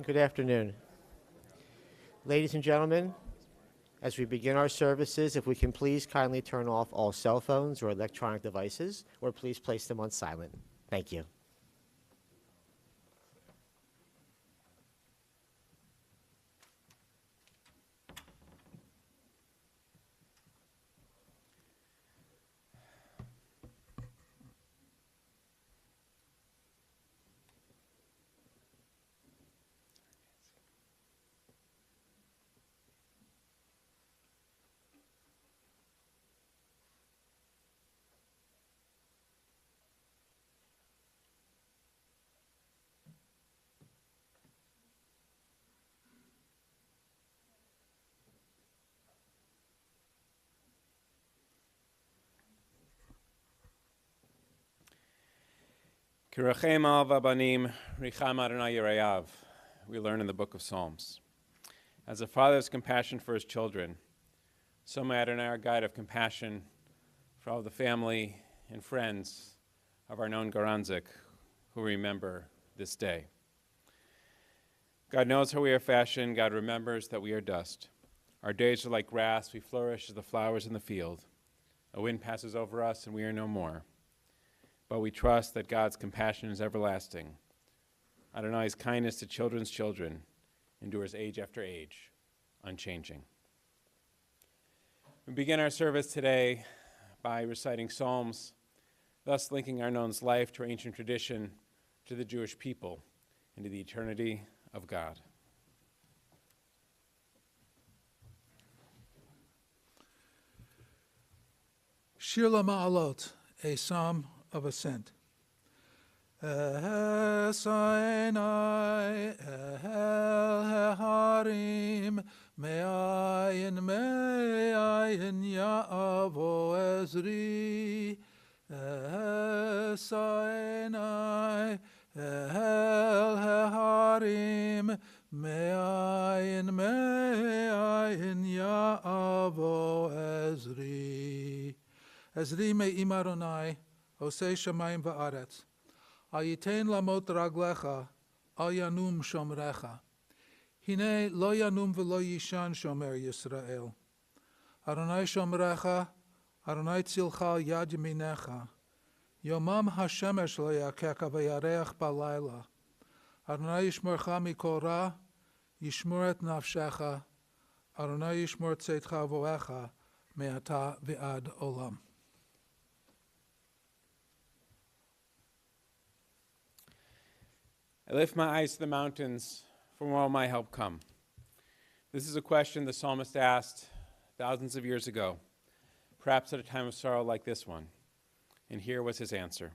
Good afternoon. Ladies and gentlemen, as we begin our services, if we can please kindly turn off all cell phones or electronic devices, or please place them on silent. Thank you. Kirachem al vabanim richam Adonai yireyav. We learn in the book of Psalms. As a father has compassion for his children, so may Adonai, our guide of compassion for all the family and friends of Arnon Garonzik who remember this day. God knows how we are fashioned. God remembers that we are dust. Our days are like grass. We flourish as the flowers in the field. A wind passes over us and we are no more. But we trust that God's compassion is everlasting. Adonai's kindness to children's children endures age after age, unchanging. We begin our service today by reciting Psalms, thus linking Arnon's life to ancient tradition, to the Jewish people, and to the eternity of God. Shir LaMa'alot, a psalm of ascent. Esainai el harim me'ayin ya'avo ezri. Esainai el harim me'ayin ya'avo ezri. Ezri me'im Adonai Osei shamayim va'aretz. Al yitain lamot raglecha, al yanum shomrecha. Hine lo yanum v'lo yishan shomer Yisrael. Adonai shomrecha, Adonai tzilcha yad yaminecha. Yomam hashemesh lo yakeka v'yareach balayla. Adonai yishmorcha mikol ra, yishmor et nafshecha. Adonai yishmor tzeitcha voecha, me'ata v'ad olam. I lift my eyes to the mountains, from where will my help come? This is a question the psalmist asked thousands of years ago, perhaps at a time of sorrow like this one. And here was his answer.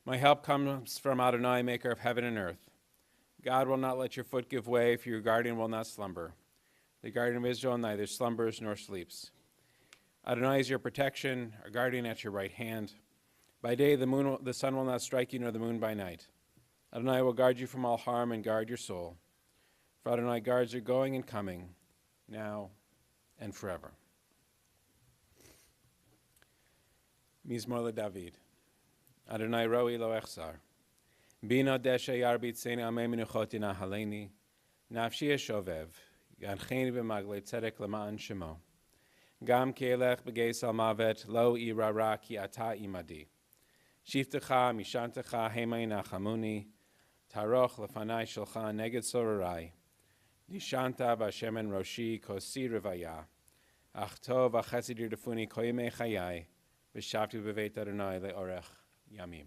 My help comes from Adonai, maker of heaven and earth. God will not let your foot give way, for your guardian will not slumber. The guardian of Israel neither slumbers nor sleeps. Adonai is your protection, our guardian at your right hand. By day the sun will not strike you, nor the moon by night. Adonai will guard you from all harm and guard your soul. For Adonai guards your going and coming, now and forever. Mizmor LeDavid. Adonai roi lo echsar. Bina deshe yarbit seni amei menuchoti nahaleni. Nafshi eshovev. Yancheni b'maglei tzedek lema'an shemo. Gam ki elech b'geis al mavet lo irara ki ata imadi. Shiftecha mishantecha hemai nachamuni. Taroch lefanai shelcha neged sorarai. Nishanta v'Hashem roshi kosi revaya. Achto v'chesed yirdefuni koyimei chayai. V'shavti b'veit Adonai le'orech yamim.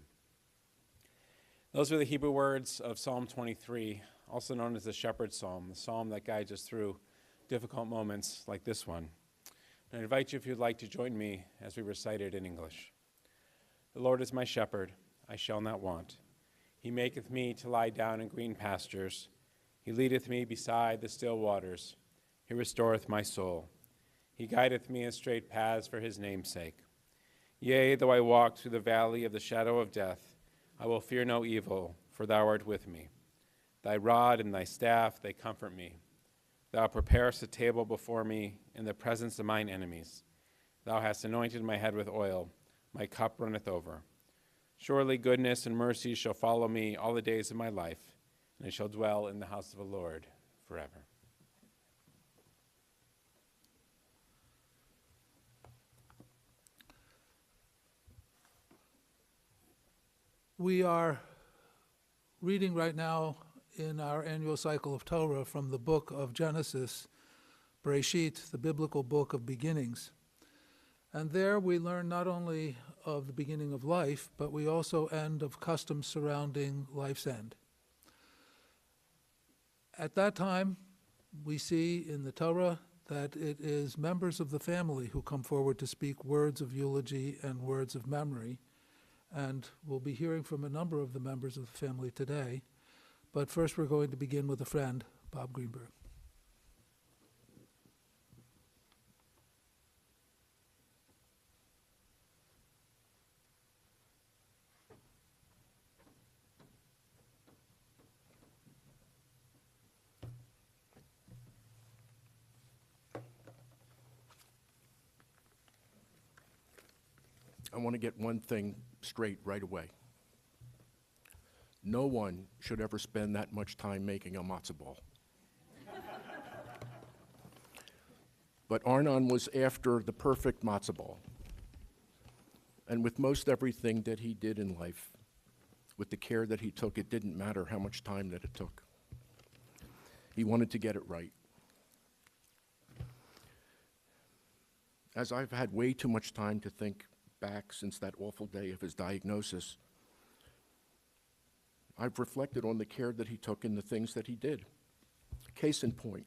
Those are the Hebrew words of Psalm 23, also known as the Shepherd's Psalm, the psalm that guides us through difficult moments like this one. And I invite you, if you'd like, to join me as we recite it in English. The Lord is my shepherd, I shall not want. He maketh me to lie down in green pastures. He leadeth me beside the still waters. He restoreth my soul. He guideth me in straight paths for his name's sake. Yea, though I walk through the valley of the shadow of death, I will fear no evil, for thou art with me. Thy rod and thy staff, they comfort me. Thou preparest a table before me in the presence of mine enemies. Thou hast anointed my head with oil. My cup runneth over. Surely goodness and mercy shall follow me all the days of my life, and I shall dwell in the house of the Lord forever. We are reading right now in our annual cycle of Torah from the book of Genesis, Bereshit, the biblical book of beginnings. And there we learn not only of the beginning of life, but we also end of customs surrounding life's end. At that time, we see in the Torah that it is members of the family who come forward to speak words of eulogy and words of memory. And we'll be hearing from a number of the members of the family today. But first we're going to begin with a friend, Bob Greenberg. I want to get one thing straight right away. No one should ever spend that much time making a matzo ball. But Arnon was after the perfect matzo ball. And with most everything that he did in life, with the care that he took, it didn't matter how much time that it took. He wanted to get it right. As I've had way too much time to think back since that awful day of his diagnosis, I've reflected on the care that he took and the things that he did. Case in point,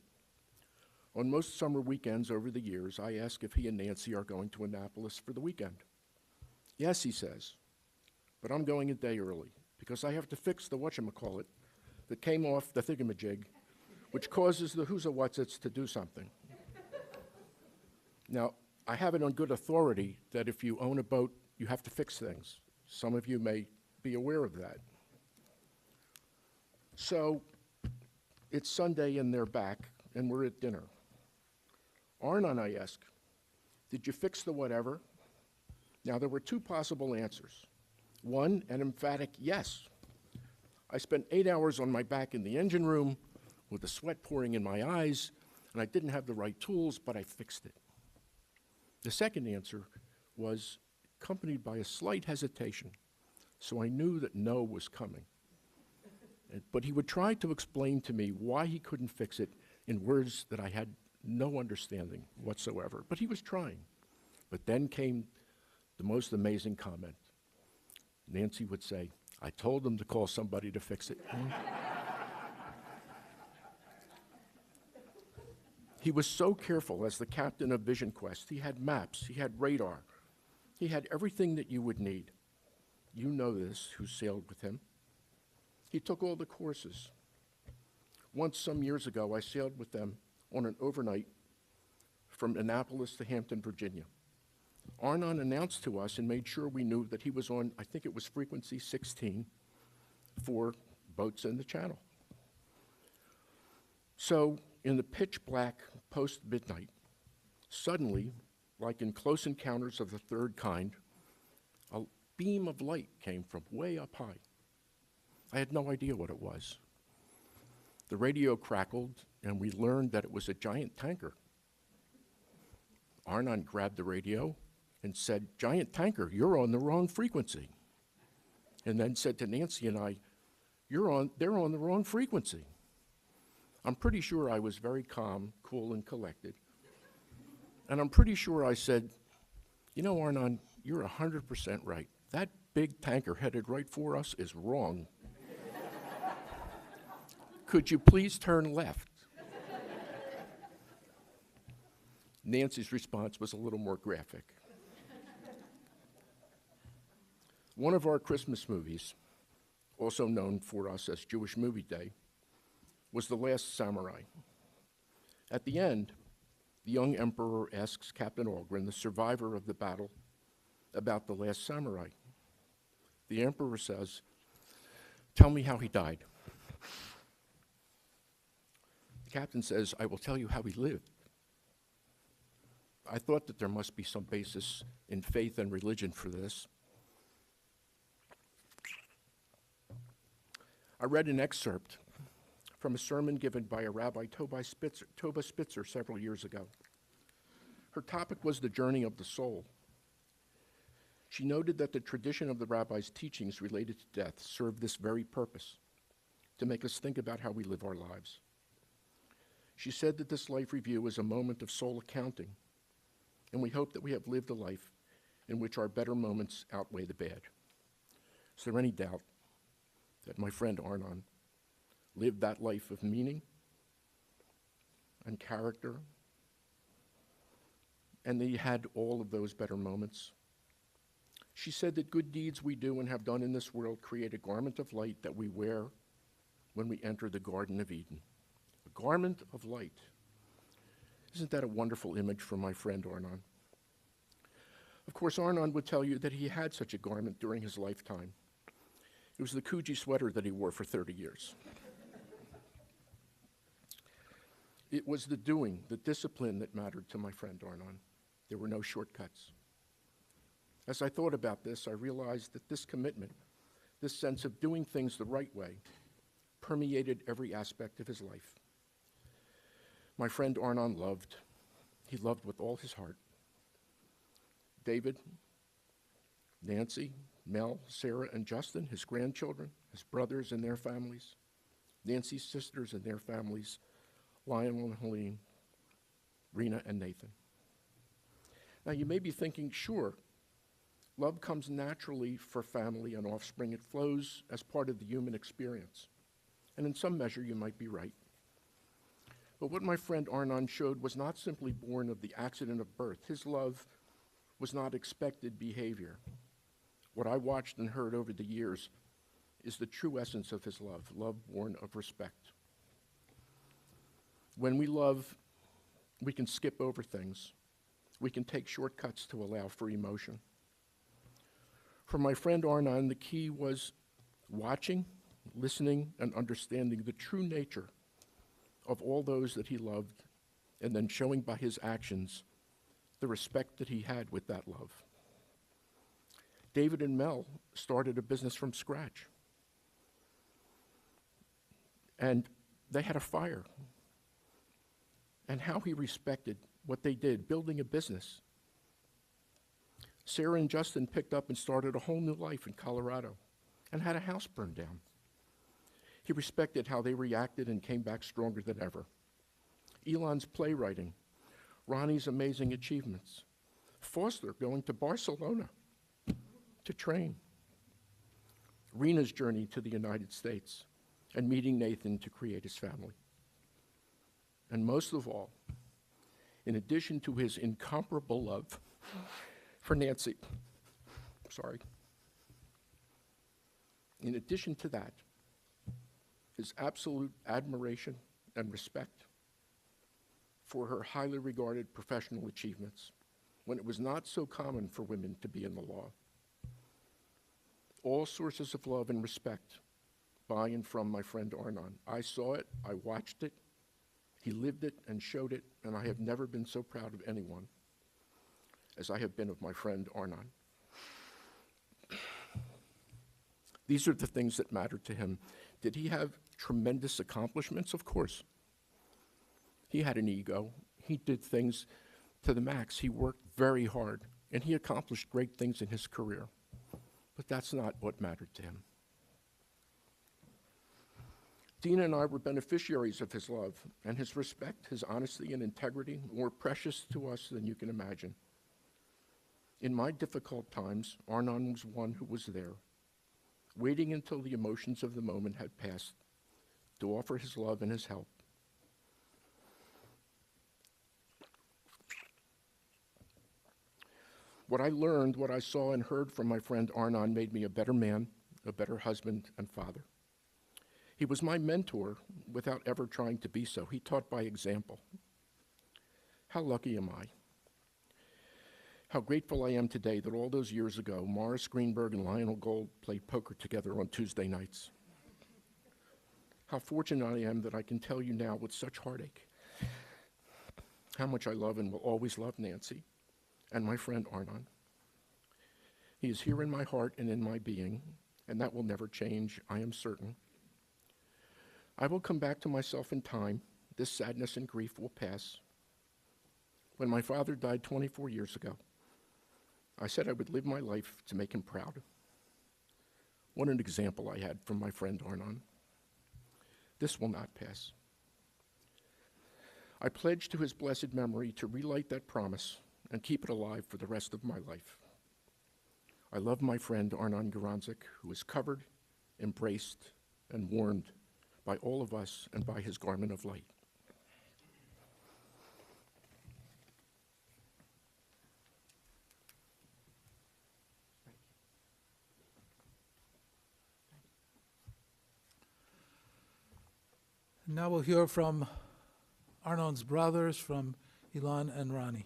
on most summer weekends over the years, I ask if he and Nancy are going to Annapolis for the weekend. Yes, he says, but I'm going a day early because I have to fix the whatchamacallit that came off the thingamajig, which causes the who's-a-what's-its to do something. Now, I have it on good authority that if you own a boat, you have to fix things. Some of you may be aware of that. So it's Sunday and they're back, and we're at dinner. Arnon, I ask, did you fix the whatever? Now, there were two possible answers. One, an emphatic yes. I spent 8 hours on my back in the engine room with the sweat pouring in my eyes, and I didn't have the right tools, but I fixed it. The second answer was accompanied by a slight hesitation, so I knew that no was coming. But he would try to explain to me why he couldn't fix it in words that I had no understanding whatsoever, but he was trying. But then came the most amazing comment. Nancy would say, I told him to call somebody to fix it. He was so careful as the captain of Vision Quest. He had maps, he had radar, he had everything that you would need. You know this, who sailed with him. He took all the courses. Once, some years ago, I sailed with them on an overnight from Annapolis to Hampton, Virginia. Arnon announced to us and made sure we knew that he was on, I think it was frequency 16 for boats in the channel. So, in the pitch black post-midnight, suddenly, like in Close Encounters of the Third Kind, a beam of light came from way up high. I had no idea what it was. The radio crackled, and we learned that it was a giant tanker. Arnon grabbed the radio and said, "Giant tanker, you're on the wrong frequency." And then said to Nancy and I, they're on the wrong frequency. I'm pretty sure I was very calm, cool, and collected. And I'm pretty sure I said, you know, Arnon, you're 100% right. That big tanker headed right for us is wrong. Could you please turn left? Nancy's response was a little more graphic. One of our Christmas movies, also known for us as Jewish Movie Day, was The Last Samurai. At the end, the young emperor asks Captain Algren, the survivor of the battle, about the last samurai. The emperor says, "Tell me how he died." The captain says, "I will tell you how he lived." I thought that there must be some basis in faith and religion for this. I read an excerpt from a sermon given by a Rabbi Toba Spitzer several years ago. Her topic was the journey of the soul. She noted that the tradition of the rabbi's teachings related to death served this very purpose, to make us think about how we live our lives. She said that this life review is a moment of soul accounting, and we hope that we have lived a life in which our better moments outweigh the bad. Is there any doubt that my friend Arnon lived that life of meaning and character, and that he had all of those better moments? She said that good deeds we do and have done in this world create a garment of light that we wear when we enter the Garden of Eden. A garment of light. Isn't that a wonderful image for my friend Arnon? Of course, Arnon would tell you that he had such a garment during his lifetime. It was the Coogee sweater that he wore for 30 years. It was the doing, the discipline that mattered to my friend Arnon. There were no shortcuts. As I thought about this, I realized that this commitment, this sense of doing things the right way, permeated every aspect of his life. My friend Arnon loved. He loved with all his heart. David, Nancy, Mel, Sarah, and Justin, his grandchildren, his brothers and their families, Nancy's sisters and their families, Lionel and Helene, Rena and Nathan. Now you may be thinking, sure, love comes naturally for family and offspring. It flows as part of the human experience. And in some measure, you might be right. But what my friend Arnon showed was not simply born of the accident of birth. His love was not expected behavior. What I watched and heard over the years is the true essence of his love, love born of respect. When we love, we can skip over things. We can take shortcuts to allow for emotion. For my friend Arnon, the key was watching, listening, and understanding the true nature of all those that he loved, and then showing by his actions the respect that he had with that love. David and Mel started a business from scratch. And they had a fire. And how he respected what they did, building a business. Sarah and Justin picked up and started a whole new life in Colorado and had a house burned down. He respected how they reacted and came back stronger than ever. Elon's playwriting, Ronnie's amazing achievements, Foster going to Barcelona to train, Rena's journey to the United States, and meeting Nathan to create his family. And most of all, in addition to his incomparable love for Nancy, in addition to that, his absolute admiration and respect for her highly regarded professional achievements when it was not so common for women to be in the law. All sources of love and respect by and from my friend Arnon. I saw it, I watched it, he lived it and showed it, and I have never been so proud of anyone as I have been of my friend Arnon. These are the things that mattered to him. Did he have tremendous accomplishments? Of course. He had an ego. He did things to the max. He worked very hard, and he accomplished great things in his career. But that's not what mattered to him. Dina and I were beneficiaries of his love, and his respect, his honesty and integrity were precious to us than you can imagine. In my difficult times, Arnon was one who was there, waiting until the emotions of the moment had passed to offer his love and his help. What I learned, what I saw and heard from my friend Arnon made me a better man, a better husband and father. He was my mentor without ever trying to be so. He taught by example. How lucky am I? How grateful I am today that all those years ago, Morris Greenberg and Lionel Gold played poker together on Tuesday nights. How fortunate I am that I can tell you now with such heartache how much I love and will always love Nancy and my friend Arnon. He is here in my heart and in my being, and that will never change, I am certain. I will come back to myself in time. This sadness and grief will pass. When my father died 24 years ago, I said I would live my life to make him proud. What an example I had from my friend Arnon. This will not pass. I pledge to his blessed memory to relight that promise and keep it alive for the rest of my life. I love my friend Arnon Garonzik, who is covered, embraced, and warmed by all of us and by his garment of light. Now we'll hear from Arnon's brothers, from Ilan and Rani.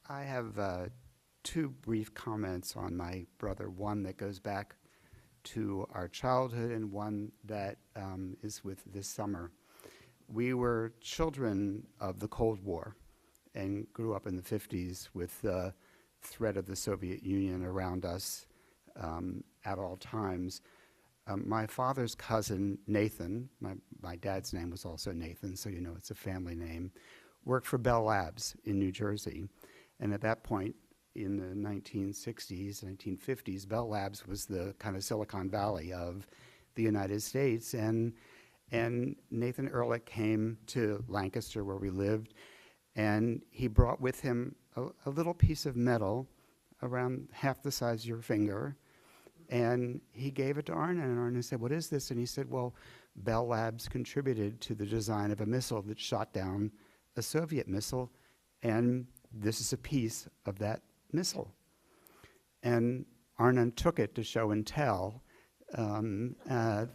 I have two brief comments on my brother, one that goes back to our childhood and one that is with this summer. We were children of the Cold War and grew up in the 50s with the threat of the Soviet Union around us at all times. My father's cousin, Nathan, my dad's name was also Nathan, so you know it's a family name, worked for Bell Labs in New Jersey. And at that point, in the 1960s, 1950s, Bell Labs was the kind of Silicon Valley of the United States. And Nathan Ehrlich came to Lancaster, where we lived, and he brought with him a little piece of metal around half the size of your finger. And he gave it to Arnon, and Arnon said, "What is this?" And he said, "Well, Bell Labs contributed to the design of a missile that shot down a Soviet missile, and this is a piece of that missile." And Arnon took it to show and tell the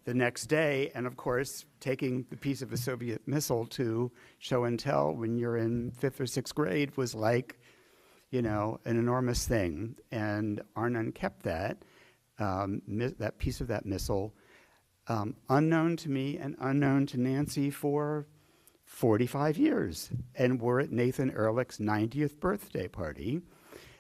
next day. And of course, taking the piece of a Soviet missile to show and tell when you're in 5th or 6th grade was like, you know, an enormous thing. And Arnon kept that, that piece of that missile, unknown to me and unknown to Nancy for 45 years. And we're at Nathan Ehrlich's 90th birthday party.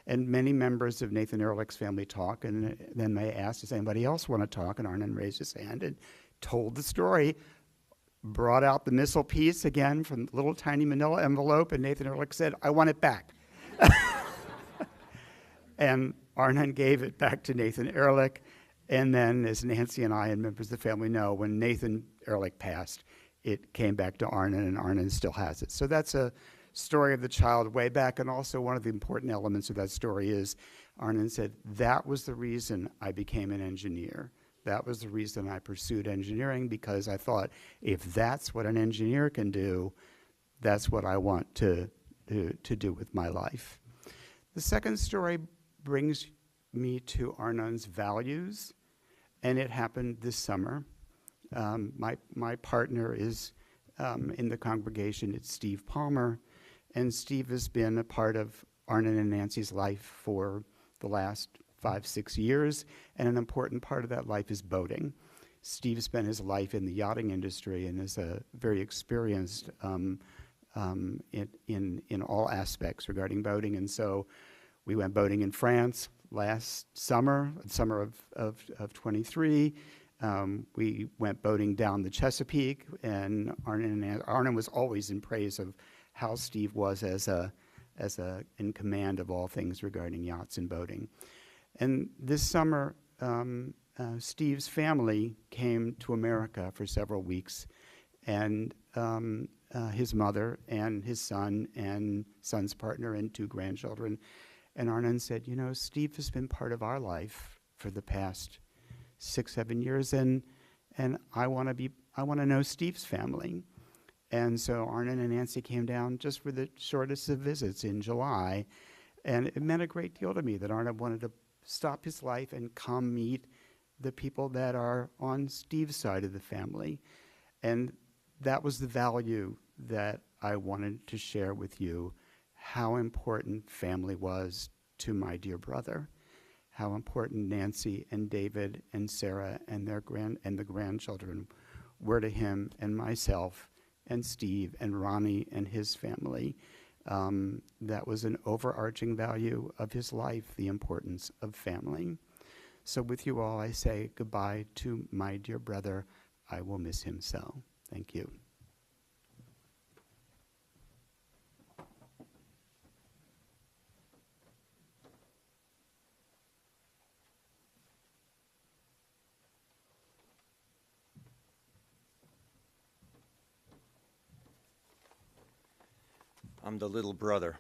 And many members of Nathan Ehrlich's family talk, and then they asked, does anybody else want to talk? And Arnon raised his hand and told the story, brought out the missile piece again from the little tiny manila envelope, and Nathan Ehrlich said, "I want it back." And Arnon gave it back to Nathan Ehrlich. And then, as Nancy and I and members of the family know, when Nathan Ehrlich passed, it came back to Arnon, and Arnon still has it. So that's a story of the child way back. And also one of the important elements of that story is Arnon said, that was the reason I became an engineer. That was the reason I pursued engineering, because I thought, if that's what an engineer can do, that's what I want to do with my life. The second story brings me to Arnon's values, and it happened this summer. My partner is in the congregation. It's Steve Palmer, and Steve has been a part of Arnon and Nancy's life for the last 5-6 years, and an important part of that life is boating. Steve spent his life in the yachting industry and is a very experienced in all aspects regarding boating. And so we went boating in France last summer of 23. We went boating down the Chesapeake, and Arnon was always in praise of how Steve was as in command of all things regarding yachts and boating. And this summer, Steve's family came to America for several weeks, and his mother and his son and son's partner and 2 grandchildren. And Arnon said, you know, Steve has been part of our life for the past 6-7 years, and I want to know Steve's family. And so Arnon and Nancy came down just for the shortest of visits in July, and it meant a great deal to me that Arnon wanted to stop his life and come meet the people that are on Steve's side of the family. And that was the value that I wanted to share with you, how important family was to my dear brother. how important Nancy and David and Sarah and the grandchildren were to him and myself and Steve and Ronnie and his family. That was an overarching value of his life, the importance of family. So with you all, I say goodbye to my dear brother. I will miss him so. Thank you. I'm the little brother,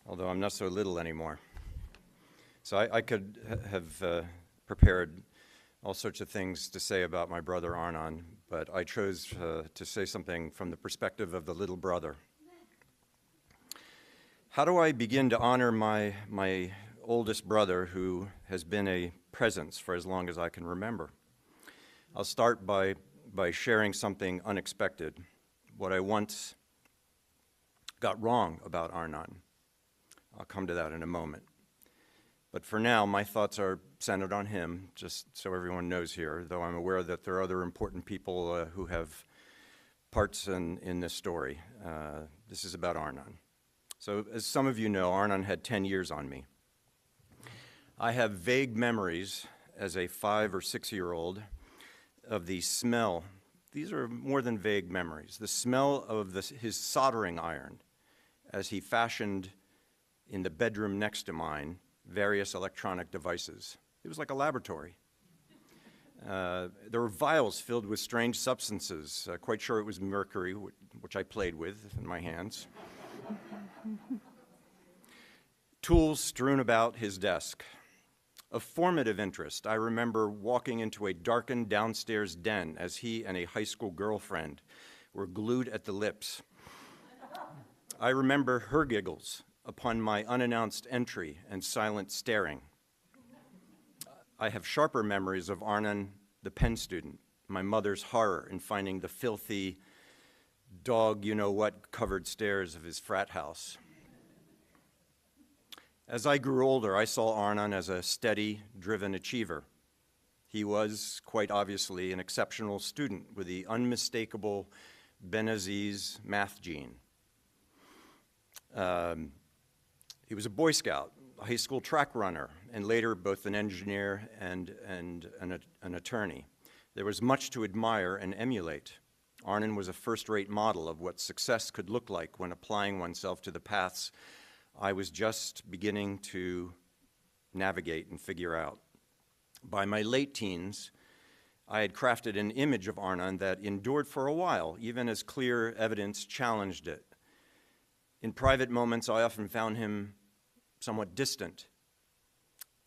although I'm not so little anymore. So I could have prepared all sorts of things to say about my brother Arnon, but I chose to say something from the perspective of the little brother. How do I begin to honor my oldest brother, who has been a presence for as long as I can remember? I'll start by sharing something unexpected, what I once got wrong about Arnon. I'll come to that in a moment. But for now, my thoughts are centered on him, just so everyone knows here, though I'm aware that there are other important people who have parts in this story. This is about Arnon. So as some of you know, Arnon had 10 years on me. I have vague memories as a 5 or 6-year-old of the smell. These are more than vague memories. The smell of his soldering iron as he fashioned in the bedroom next to mine various electronic devices. It was like a laboratory. There were vials filled with strange substances, quite sure it was mercury, which I played with in my hands. Tools strewn about his desk. Of formative interest, I remember walking into a darkened downstairs den as he and a high school girlfriend were glued at the lips. I remember her giggles upon my unannounced entry and silent staring. I have sharper memories of Arnon, the Penn student, my mother's horror in finding the filthy dog-you-know-what covered stairs of his frat house. As I grew older, I saw Arnon as a steady, driven achiever. He was, quite obviously, an exceptional student with the unmistakable Benaziz math gene. He was a Boy Scout, a high school track runner, and later both an engineer and an attorney. There was much to admire and emulate. Arnon was a first-rate model of what success could look like when applying oneself to the paths I was just beginning to navigate and figure out. By my late teens, I had crafted an image of Arnon that endured for a while, even as clear evidence challenged it. In private moments, I often found him somewhat distant,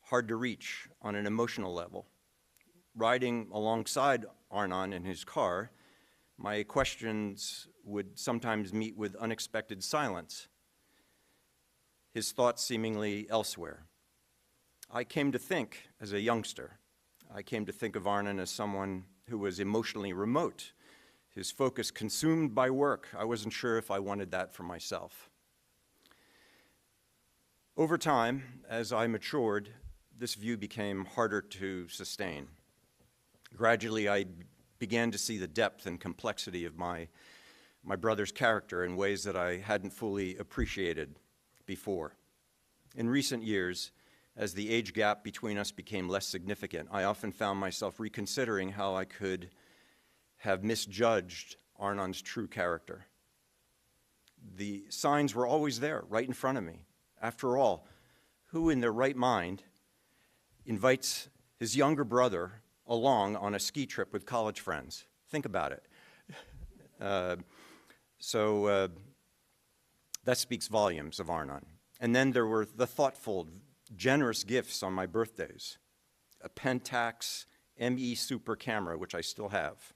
hard to reach on an emotional level. Riding alongside Arnon in his car, my questions would sometimes meet with unexpected silence, his thoughts seemingly elsewhere. I came to think, as a youngster, of Arnon as someone who was emotionally remote, his focus consumed by work. I wasn't sure if I wanted that for myself. Over time, as I matured, this view became harder to sustain. Gradually, I began to see the depth and complexity of my brother's character in ways that I hadn't fully appreciated before. In recent years, as the age gap between us became less significant, I often found myself reconsidering how I could have misjudged Arnon's true character. The signs were always there, right in front of me. After all, who in their right mind invites his younger brother along on a ski trip with college friends? Think about it. That speaks volumes of Arnon. And then there were the thoughtful, generous gifts on my birthdays. A Pentax ME Super camera, which I still have.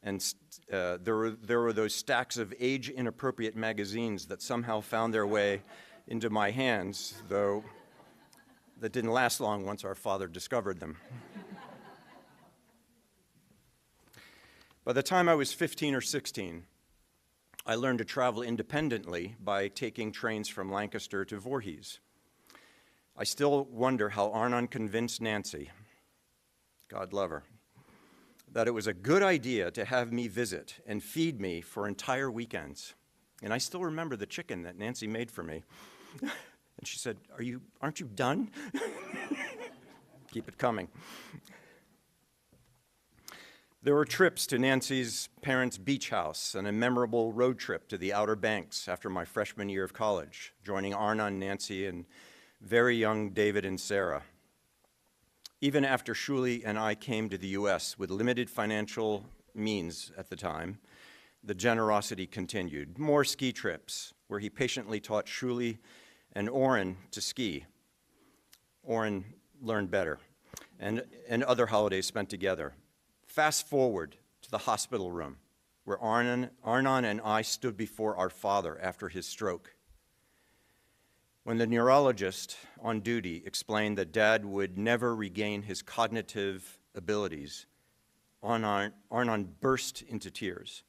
And there were those stacks of age-inappropriate magazines that somehow found their way into my hands, though that didn't last long once our father discovered them. By the time I was 15 or 16, I learned to travel independently by taking trains from Lancaster to Voorhees. I still wonder how Arnon convinced Nancy, God love her, that it was a good idea to have me visit and feed me for entire weekends. And I still remember the chicken that Nancy made for me. And she said, aren't you done? Keep it coming. There were trips to Nancy's parents' beach house and a memorable road trip to the Outer Banks after my freshman year of college, joining Arnon, Nancy, and very young David and Sarah. Even after Shuli and I came to the U.S. with limited financial means at the time, the generosity continued. More ski trips, where he patiently taught Shuli and Oren to ski. Oren learned better, and other holidays spent together. Fast forward to the hospital room, where Arnon and I stood before our father after his stroke. When the neurologist on duty explained that Dad would never regain his cognitive abilities, Arnon burst into tears.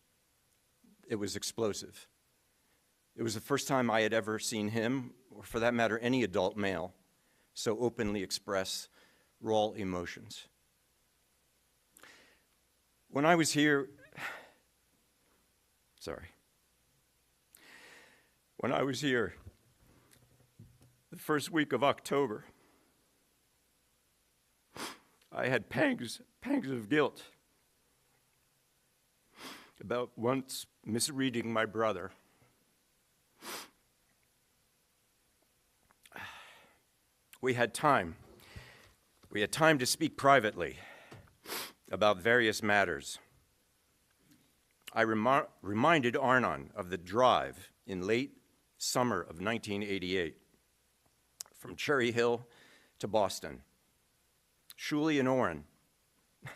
It was explosive. It was the first time I had ever seen him, or for that matter, any adult male, so openly express raw emotions. When I was here, the first week of October, I had pangs of guilt about once misreading my brother. We had time to speak privately about various matters. I reminded Arnon of the drive in late summer of 1988 from Cherry Hill to Boston. Shuli and Oren,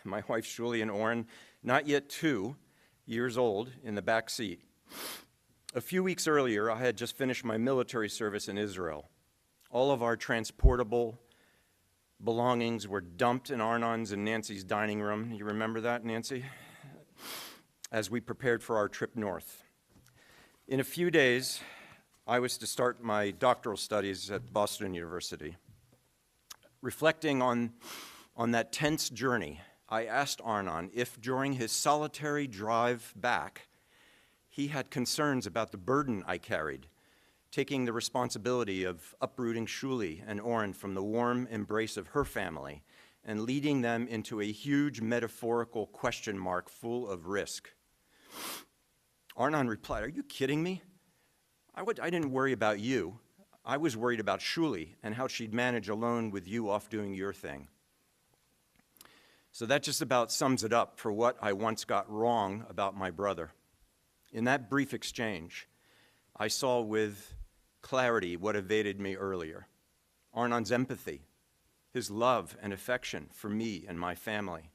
my wife Shuli and Oren, not yet 2 years old, in the back seat. A few weeks earlier, I had just finished my military service in Israel. All of our transportable belongings were dumped in Arnon's and Nancy's dining room. You remember that, Nancy? As we prepared for our trip north. In a few days, I was to start my doctoral studies at Boston University. Reflecting on that tense journey, I asked Arnon if during his solitary drive back, he had concerns about the burden I carried, taking the responsibility of uprooting Shuli and Oren from the warm embrace of her family and leading them into a huge metaphorical question mark full of risk. Arnon replied, "Are you kidding me? I didn't worry about you. I was worried about Shuli and how she'd manage alone with you off doing your thing." So that just about sums it up for what I once got wrong about my brother. In that brief exchange, I saw with clarity what evaded me earlier. Arnon's empathy, his love and affection for me and my family.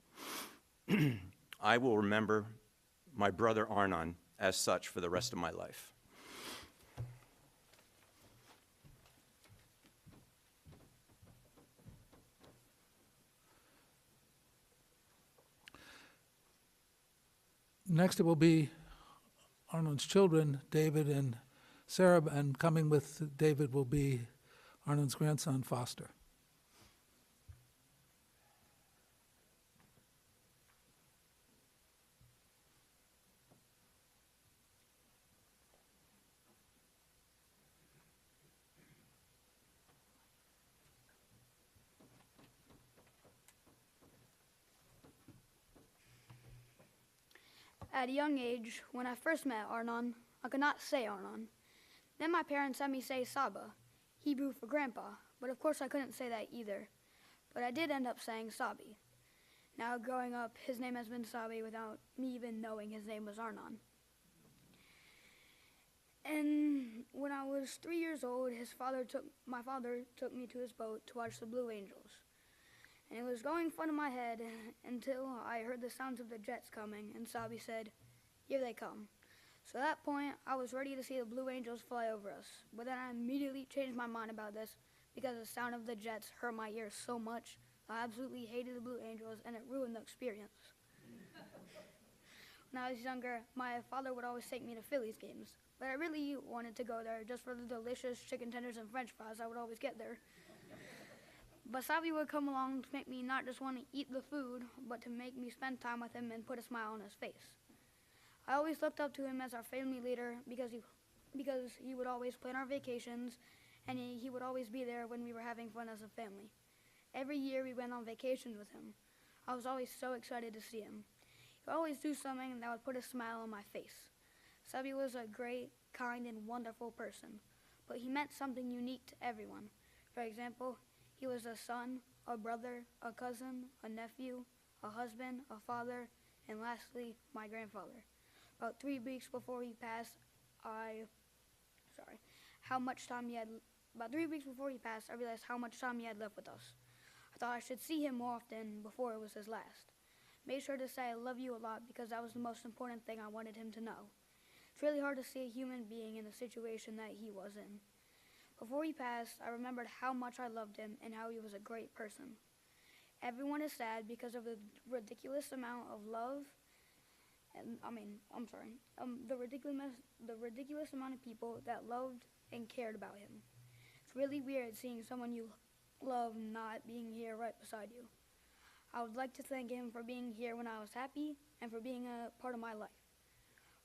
I will remember my brother Arnon as such for the rest of my life. Next, it will be Arnon's children, David and Sarah, and coming with David will be Arnon's grandson, Foster. At a young age, when I first met Arnon, I could not say Arnon. Then my parents had me say Saba, Hebrew for grandpa, but of course I couldn't say that either. But I did end up saying Sabi. Now growing up, his name has been Sabi without me even knowing his name was Arnon. And when I was 3 years old, my father took me to his boat to watch the Blue Angels. And it was going fun in my head until I heard the sounds of the jets coming, and Sabi said, "Here they come." So at that point, I was ready to see the Blue Angels fly over us. But then I immediately changed my mind about this because the sound of the jets hurt my ears so much. I absolutely hated the Blue Angels, and it ruined the experience. When I was younger, my father would always take me to Phillies games. But I really wanted to go there just for the delicious chicken tenders and french fries I would always get there. But Sabi would come along to make me not just want to eat the food, but to make me spend time with him and put a smile on his face. I always looked up to him as our family leader because he would always plan our vacations, and he would always be there when we were having fun as a family. Every year we went on vacations with him. I was always so excited to see him. He would always do something that would put a smile on my face. Sabi was a great, kind, and wonderful person, but he meant something unique to everyone. For example, he was a son, a brother, a cousin, a nephew, a husband, a father, and lastly, my grandfather. About 3 weeks before he passed, I realized how much time he had left with us. I thought I should see him more often before it was his last. Made sure to say I love you a lot because that was the most important thing I wanted him to know. It's really hard to see a human being in the situation that he was in. Before he passed, I remembered how much I loved him and how he was a great person. Everyone is sad because of the ridiculous amount of love, the ridiculous amount of people that loved and cared about him. It's really weird seeing someone you love not being here right beside you. I would like to thank him for being here when I was happy and for being a part of my life.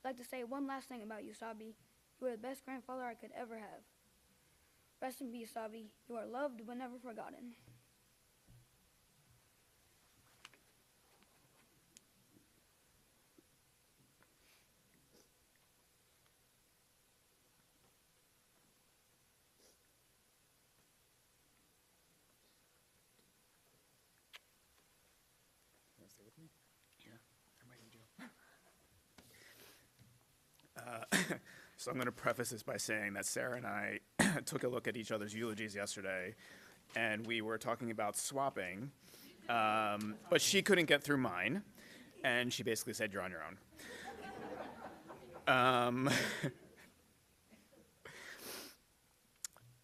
I'd like to say one last thing about you, Sabi. You were the best grandfather I could ever have. Rest in peace, Sabi. You are loved but never forgotten. So I'm going to preface this by saying that Sarah and I took a look at each other's eulogies yesterday, and we were talking about swapping, but she couldn't get through mine, and she basically said, "You're on your own."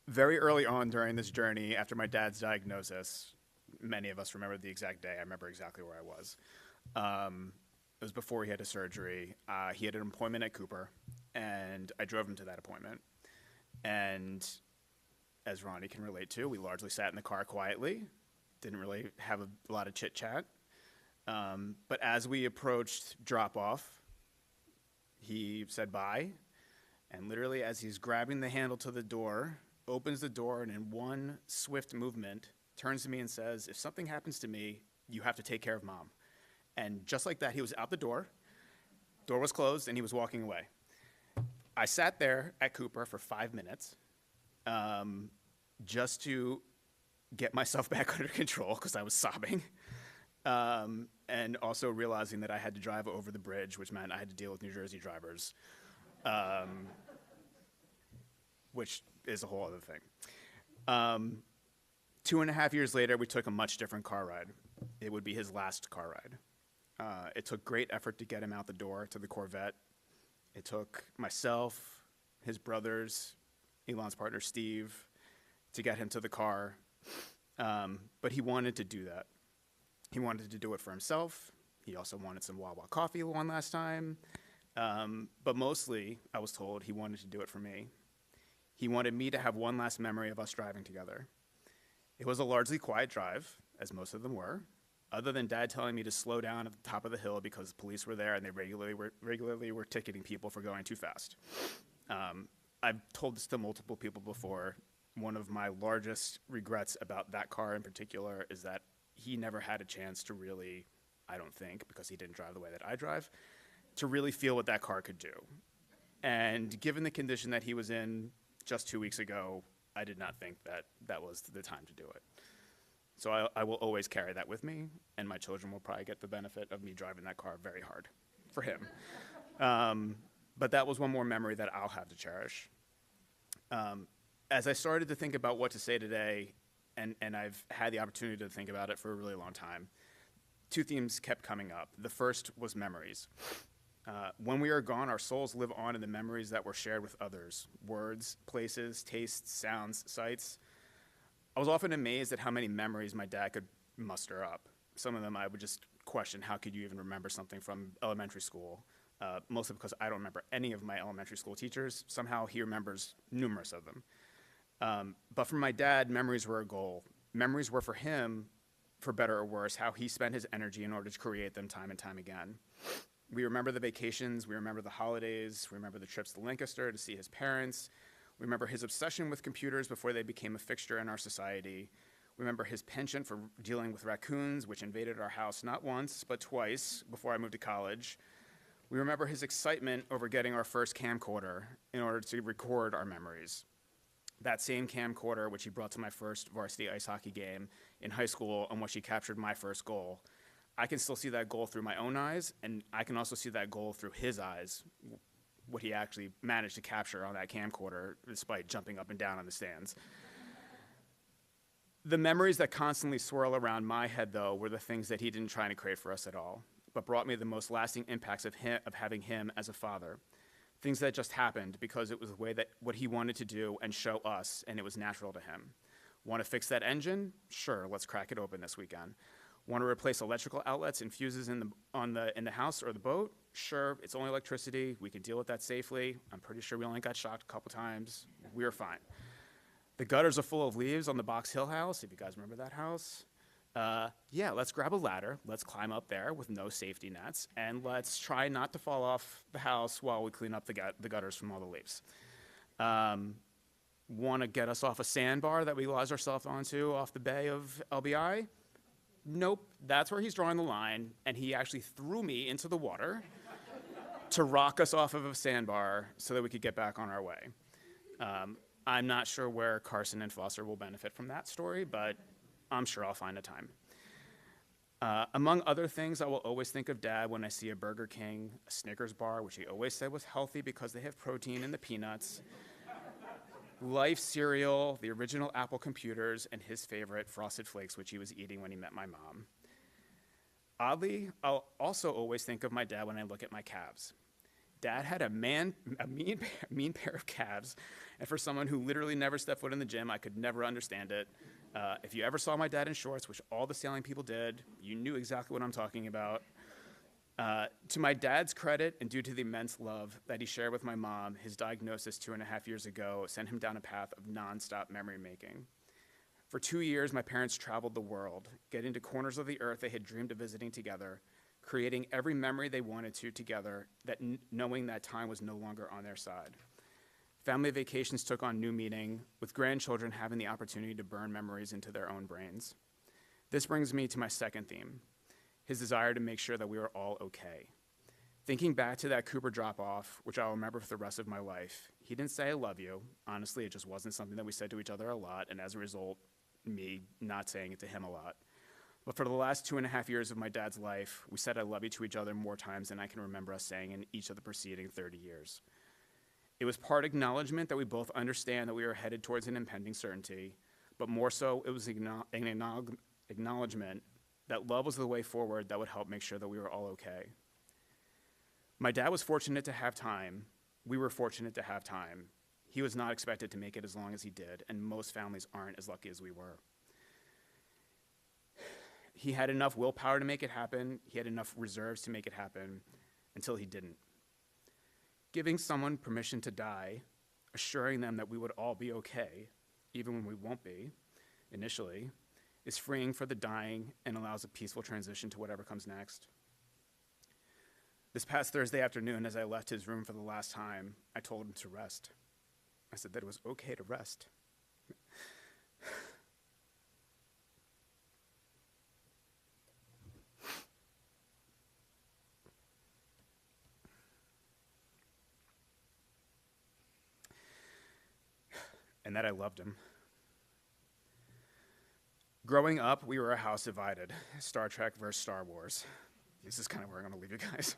Very early on during this journey, after my dad's diagnosis, many of us remember the exact day. I remember exactly where I was. It was before he had a surgery. He had an appointment at Cooper, and I drove him to that appointment. And as Ronnie can relate to, we largely sat in the car quietly, didn't really have a lot of chit-chat. But as we approached drop-off, he said bye, and literally as he's grabbing the handle to the door, opens the door, and in one swift movement, turns to me and says, "If something happens to me, you have to take care of Mom." And just like that, he was out the door was closed, and he was walking away. I sat there at Cooper for 5 minutes just to get myself back under control because I was sobbing, and also realizing that I had to drive over the bridge, which meant I had to deal with New Jersey drivers, which is a whole other thing. 2.5 years later, we took a much different car ride. It would be his last car ride. It took great effort to get him out the door to the Corvette. It took myself, his brothers, Elon's partner Steve, to get him to the car. But he wanted to do that. He wanted to do it for himself. He also wanted some Wawa coffee one last time. But mostly, I was told, he wanted to do it for me. He wanted me to have one last memory of us driving together. It was a largely quiet drive, as most of them were, other than Dad telling me to slow down at the top of the hill because the police were there and they regularly were ticketing people for going too fast. I've told this to multiple people before. One of my largest regrets about that car in particular is that he never had a chance to really, I don't think, because he didn't drive the way that I drive, to really feel what that car could do. And given the condition that he was in just 2 weeks ago, I did not think that that was the time to do it. So I will always carry that with me, and my children will probably get the benefit of me driving that car very hard for him. But that was one more memory that I'll have to cherish. As I started to think about what to say today, and I've had the opportunity to think about it for a really long time, 2 themes kept coming up. The first was memories. When we are gone, our souls live on in the memories that were shared with others, words, places, tastes, sounds, sights. I was often amazed at how many memories my dad could muster up. Some of them I would just question, how could you even remember something from elementary school? Mostly because I don't remember any of my elementary school teachers. Somehow he remembers numerous of them. But for my dad, memories were a goal. Memories were for him, for better or worse, how he spent his energy in order to create them time and time again. We remember the vacations, we remember the holidays, we remember the trips to Lancaster to see his parents, we remember his obsession with computers before they became a fixture in our society. We remember his penchant for dealing with raccoons, which invaded our house not once, but twice before I moved to college. We remember his excitement over getting our first camcorder in order to record our memories. That same camcorder, which he brought to my first varsity ice hockey game in high school, on which he captured my first goal. I can still see that goal through my own eyes, and I can also see that goal through his eyes, what he actually managed to capture on that camcorder, despite jumping up and down on the stands. The memories that constantly swirl around my head, though, were the things that he didn't try to create for us at all, but brought me the most lasting impacts of having him as a father. Things that just happened because it was the way that what he wanted to do and show us, and it was natural to him. Want to fix that engine? Sure, let's crack it open this weekend. Want to replace electrical outlets and fuses in the house or the boat? Sure, it's only electricity. We can deal with that safely. I'm pretty sure we only got shocked a couple times. We were fine. The gutters are full of leaves on the Box Hill house, if you guys remember that house. Yeah, let's grab a ladder, let's climb up there with no safety nets, and let's try not to fall off the house while we clean up the gutters from all the leaves. Want to get us off a sandbar that we lodged ourselves onto off the bay of LBI? Nope, that's where he's drawing the line, and he actually threw me into the water to rock us off of a sandbar so that we could get back on our way. I'm not sure where Carson and Foster will benefit from that story, but I'm sure I'll find a time. Among other things, I will always think of Dad when I see a Burger King, a Snickers bar, which he always said was healthy because they have protein in the peanuts, Life cereal, the original Apple computers, and his favorite, Frosted Flakes, which he was eating when he met my mom. Oddly, I'll also always think of my dad when I look at my calves. Dad had a mean pair of calves, and for someone who literally never stepped foot in the gym, I could never understand it. If you ever saw my dad in shorts, which all the sailing people did, you knew exactly what I'm talking about. To my dad's credit, and due to the immense love that he shared with my mom, his diagnosis 2.5 years ago sent him down a path of nonstop memory making. For 2 years, my parents traveled the world, getting to corners of the earth they had dreamed of visiting together, creating every memory they wanted to together, knowing that time was no longer on their side. Family vacations took on new meaning, with grandchildren having the opportunity to burn memories into their own brains. This brings me to my second theme, his desire to make sure that we were all okay. Thinking back to that Cooper drop-off, which I'll remember for the rest of my life, he didn't say I love you. Honestly, it just wasn't something that we said to each other a lot, and as a result, me not saying it to him a lot. But for the last 2.5 years of my dad's life, we said I love you to each other more times than I can remember us saying in each of the preceding 30 years. It was part acknowledgement that we both understand that we were headed towards an impending certainty, but more so it was an acknowledgement that love was the way forward that would help make sure that we were all okay. My dad was fortunate to have time. We were fortunate to have time. He was not expected to make it as long as he did, and most families aren't as lucky as we were. He had enough willpower to make it happen. He had enough reserves to make it happen until he didn't. Giving someone permission to die, assuring them that we would all be okay, even when we won't be, initially, is freeing for the dying and allows a peaceful transition to whatever comes next. This past Thursday afternoon, as I left his room for the last time, I told him to rest. I said that it was okay to rest. And that I loved him. Growing up, we were a house divided, Star Trek versus Star Wars. This is kind of where I'm going to leave you guys.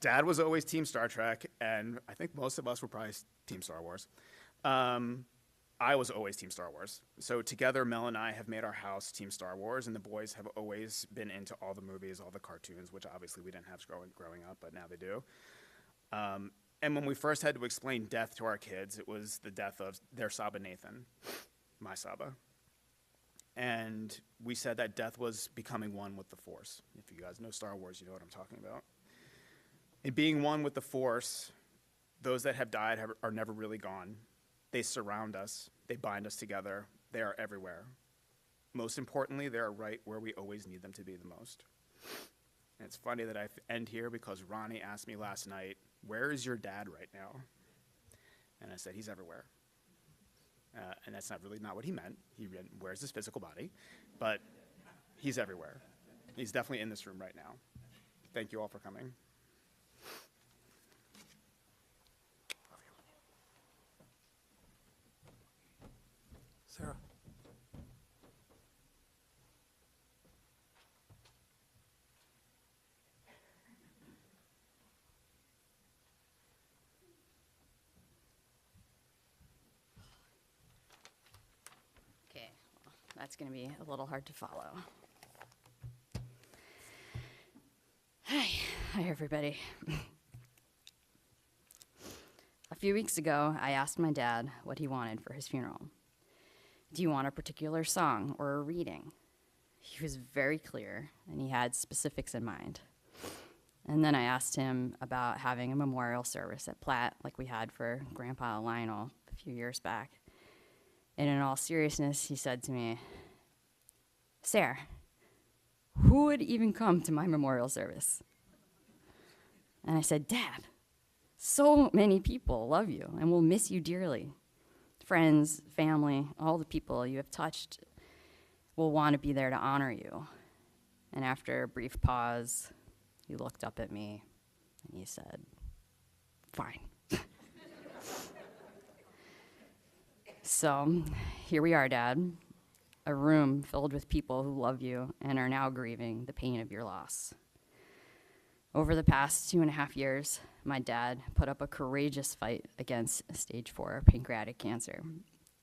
Dad was always Team Star Trek, and I think most of us were probably Team Star Wars. I was always Team Star Wars. So together, Mel and I have made our house Team Star Wars, and the boys have always been into all the movies, all the cartoons, which obviously we didn't have growing up, but now they do. And when we first had to explain death to our kids, it was the death of their Saba Nathan, my Saba. And we said that death was becoming one with the Force. If you guys know Star Wars, you know what I'm talking about. And being one with the Force, those that have died are never really gone. They surround us. They bind us together. They are everywhere. most importantly, they're right where we always need them to be the most. And it's funny that I end here because Ronnie asked me last night, where is your dad right now? And I said, he's everywhere. And that's not what he meant. He meant, where's his physical body? But he's everywhere. He's definitely in this room right now. Thank you all for coming. Sarah? Okay, well, that's going to be a little hard to follow. Hi, everybody. A few weeks ago, I asked my dad what he wanted for his funeral. Do you want a particular song or a reading? He was very clear, and he had specifics in mind. And then I asked him about having a memorial service at Platt, like we had for Grandpa Lionel a few years back. And in all seriousness, he said to me, Sarah, who would even come to my memorial service? And I said, Dad, so many people love you and will miss you dearly. Friends, family, all the people you have touched will want to be there to honor you. And after a brief pause, he looked up at me and he said, fine. So here we are, Dad, a room filled with people who love you and are now grieving the pain of your loss. Over the past 2.5 years, my dad put up a courageous fight against stage 4 pancreatic cancer,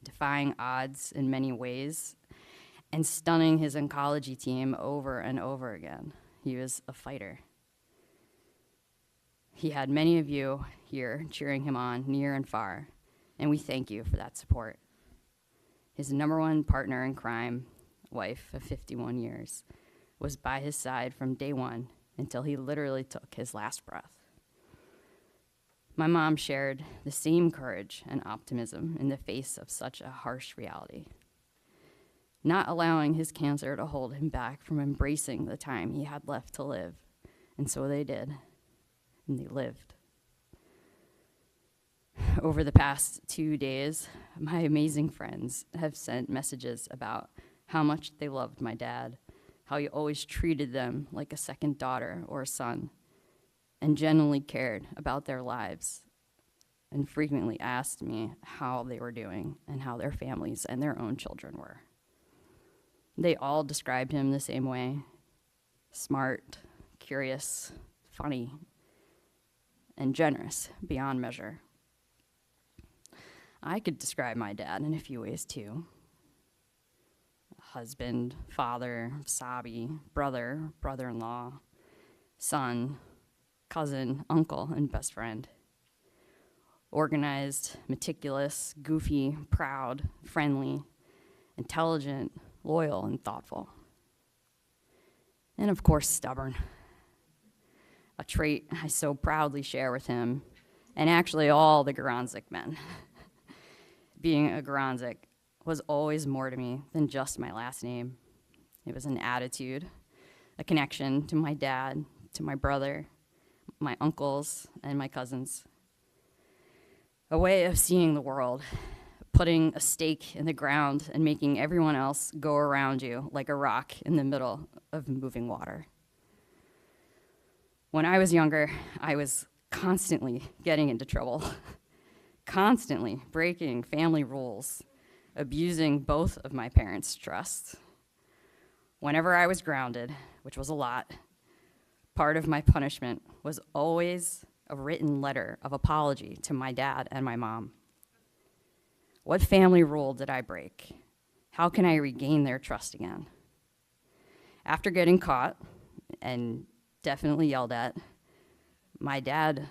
defying odds in many ways and stunning his oncology team over and over again. He was a fighter. He had many of you here cheering him on near and far, and we thank you for that support. His #1 partner in crime, wife of 51 years, was by his side from day one until he literally took his last breath. My mom shared the same courage and optimism in the face of such a harsh reality, not allowing his cancer to hold him back from embracing the time he had left to live. And so they did, and they lived. Over the past 2 days, my amazing friends have sent messages about how much they loved my dad, how he always treated them like a second daughter or a son, and genuinely cared about their lives, and frequently asked me how they were doing and how their families and their own children were. They all described him the same way: smart, curious, funny, and generous beyond measure. I could describe my dad in a few ways too: husband, father, Sabi, brother, brother-in-law, son, cousin, uncle, and best friend. Organized, meticulous, goofy, proud, friendly, intelligent, loyal, and thoughtful. And of course, stubborn. A trait I so proudly share with him, and actually all the Garonzik men. Being a Garonzik was always more to me than just my last name. It was an attitude, a connection to my dad, to my brother, my uncles, and my cousins. A way of seeing the world, putting a stake in the ground and making everyone else go around you like a rock in the middle of moving water. When I was younger, I was constantly getting into trouble, constantly breaking family rules, abusing both of my parents' trust. Whenever I was grounded, which was a lot, part of my punishment was always a written letter of apology to my dad and my mom. What family rule did I break? How can I regain their trust again? After getting caught and definitely yelled at, my dad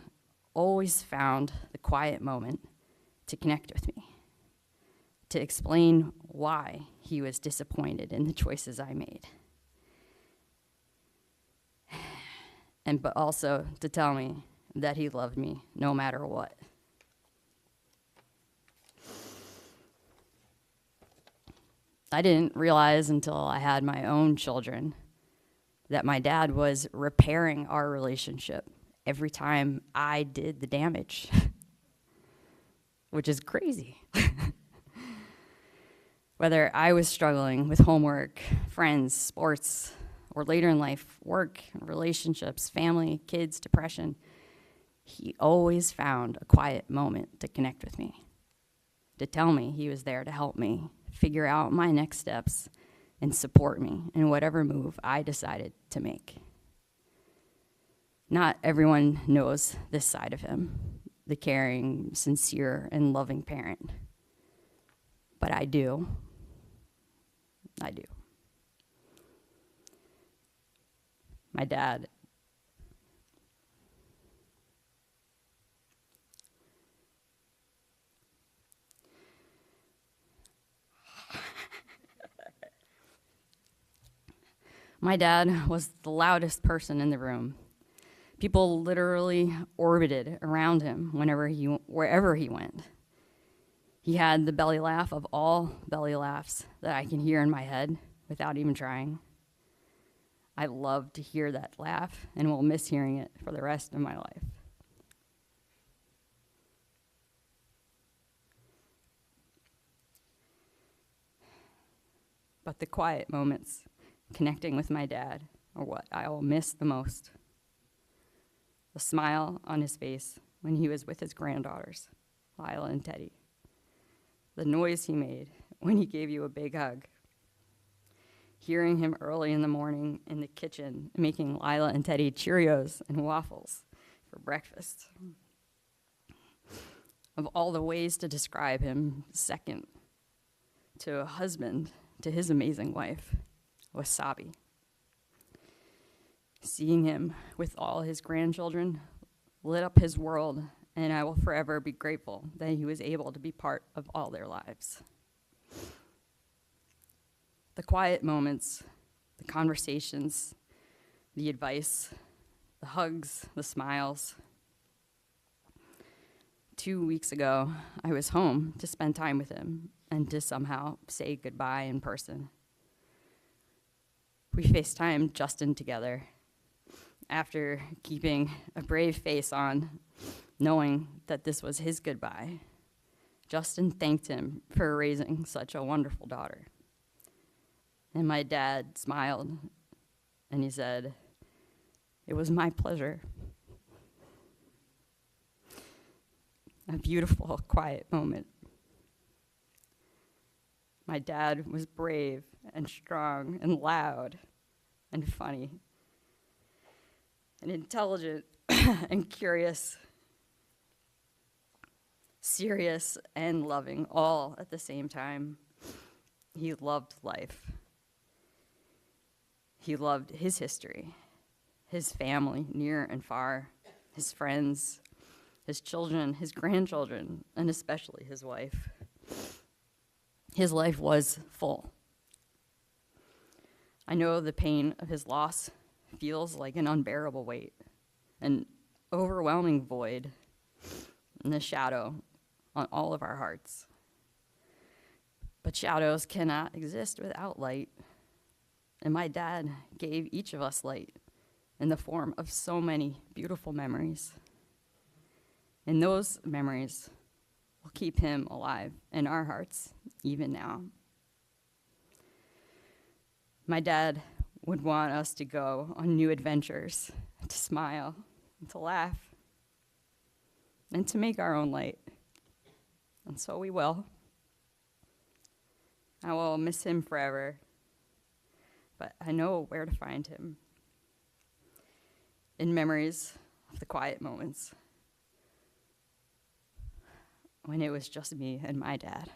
always found the quiet moment to connect with me, to explain why he was disappointed in the choices I made. But also to tell me that he loved me no matter what. I didn't realize until I had my own children that my dad was repairing our relationship every time I did the damage, which is crazy. Whether I was struggling with homework, friends, sports, or later in life, work, relationships, family, kids, depression, he always found a quiet moment to connect with me, to tell me he was there to help me figure out my next steps and support me in whatever move I decided to make. Not everyone knows this side of him, the caring, sincere, and loving parent. But I do. I do. My dad. My dad was the loudest person in the room. People literally orbited around him wherever he went. He had the belly laugh of all belly laughs that I can hear in my head without even trying. I love to hear that laugh and will miss hearing it for the rest of my life. But the quiet moments connecting with my dad are what I will miss the most. The smile on his face when he was with his granddaughters, Lila and Teddy. The noise he made when he gave you a big hug. Hearing him early in the morning in the kitchen making Lila and Teddy Cheerios and waffles for breakfast. Of all the ways to describe him, second to a husband to his amazing wife, Wasabi. Seeing him with all his grandchildren lit up his world, and I will forever be grateful that he was able to be part of all their lives. The quiet moments, the conversations, the advice, the hugs, the smiles. 2 weeks ago, I was home to spend time with him and to somehow say goodbye in person. We FaceTimed Justin together. After keeping a brave face on, knowing that this was his goodbye, Justin thanked him for raising such a wonderful daughter. And my dad smiled, and he said, "It was my pleasure." A beautiful, quiet moment. My dad was brave and strong and loud and funny and intelligent and curious, serious and loving, all at the same time. He loved life. He loved his history, his family, near and far, his friends, his children, his grandchildren, and especially his wife. His life was full. I know the pain of his loss feels like an unbearable weight, an overwhelming void, and a shadow on all of our hearts. But shadows cannot exist without light. And my dad gave each of us light in the form of so many beautiful memories. And those memories will keep him alive in our hearts, even now. My dad would want us to go on new adventures, to smile, and to laugh, and to make our own light. And so we will. I will miss him forever, but I know where to find him. In memories of the quiet moments when it was just me and my dad.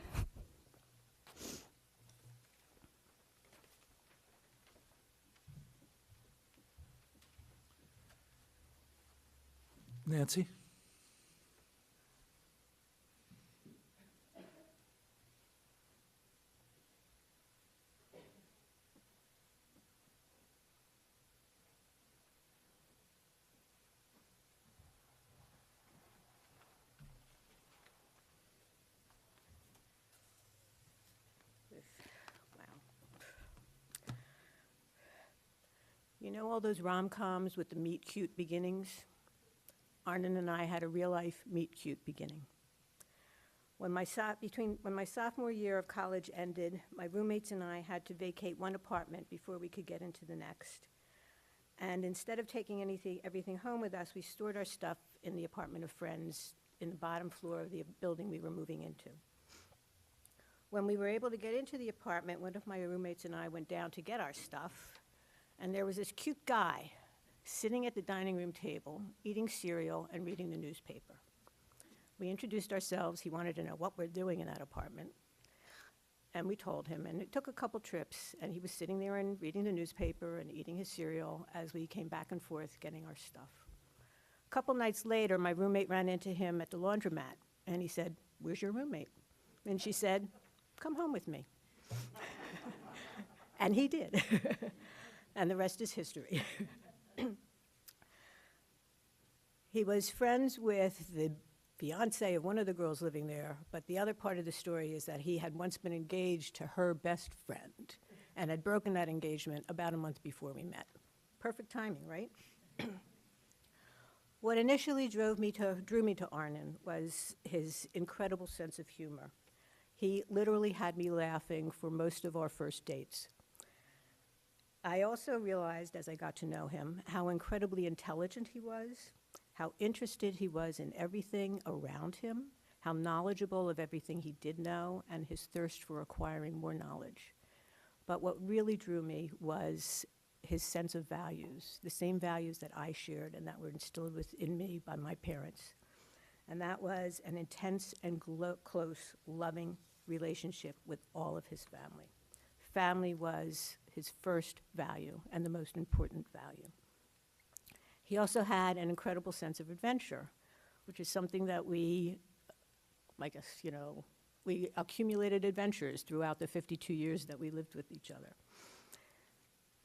Nancy? Wow. You know all those rom-coms with the meet cute beginnings? Arnon and I had a real-life meet cute beginning. When my sophomore year of college ended, my roommates and I had to vacate one apartment before we could get into the next. And instead of taking everything home with us, we stored our stuff in the apartment of friends in the bottom floor of the building we were moving into. When we were able to get into the apartment, one of my roommates and I went down to get our stuff, and there was this cute guy sitting at the dining room table, eating cereal and reading the newspaper. We introduced ourselves. He wanted to know what we're doing in that apartment. And we told him, and it took a couple trips, and he was sitting there and reading the newspaper and eating his cereal as we came back and forth getting our stuff. A couple nights later, my roommate ran into him at the laundromat, and he said, "Where's your roommate?" And she said, "Come home with me." And he did. And the rest is history. He was friends with the fiance of one of the girls living there, but the other part of the story is that he had once been engaged to her best friend and had broken that engagement about a month before we met. Perfect timing, right? What initially drew me to Arnon was his incredible sense of humor. He literally had me laughing for most of our first dates. I also realized as I got to know him how incredibly intelligent he was, how interested he was in everything around him, how knowledgeable of everything he did know, and his thirst for acquiring more knowledge. But what really drew me was his sense of values, the same values that I shared and that were instilled within me by my parents. And that was an intense and close, loving relationship with all of his family. Family was his first value and the most important value. He also had an incredible sense of adventure, which is something that we accumulated adventures throughout the 52 years that we lived with each other.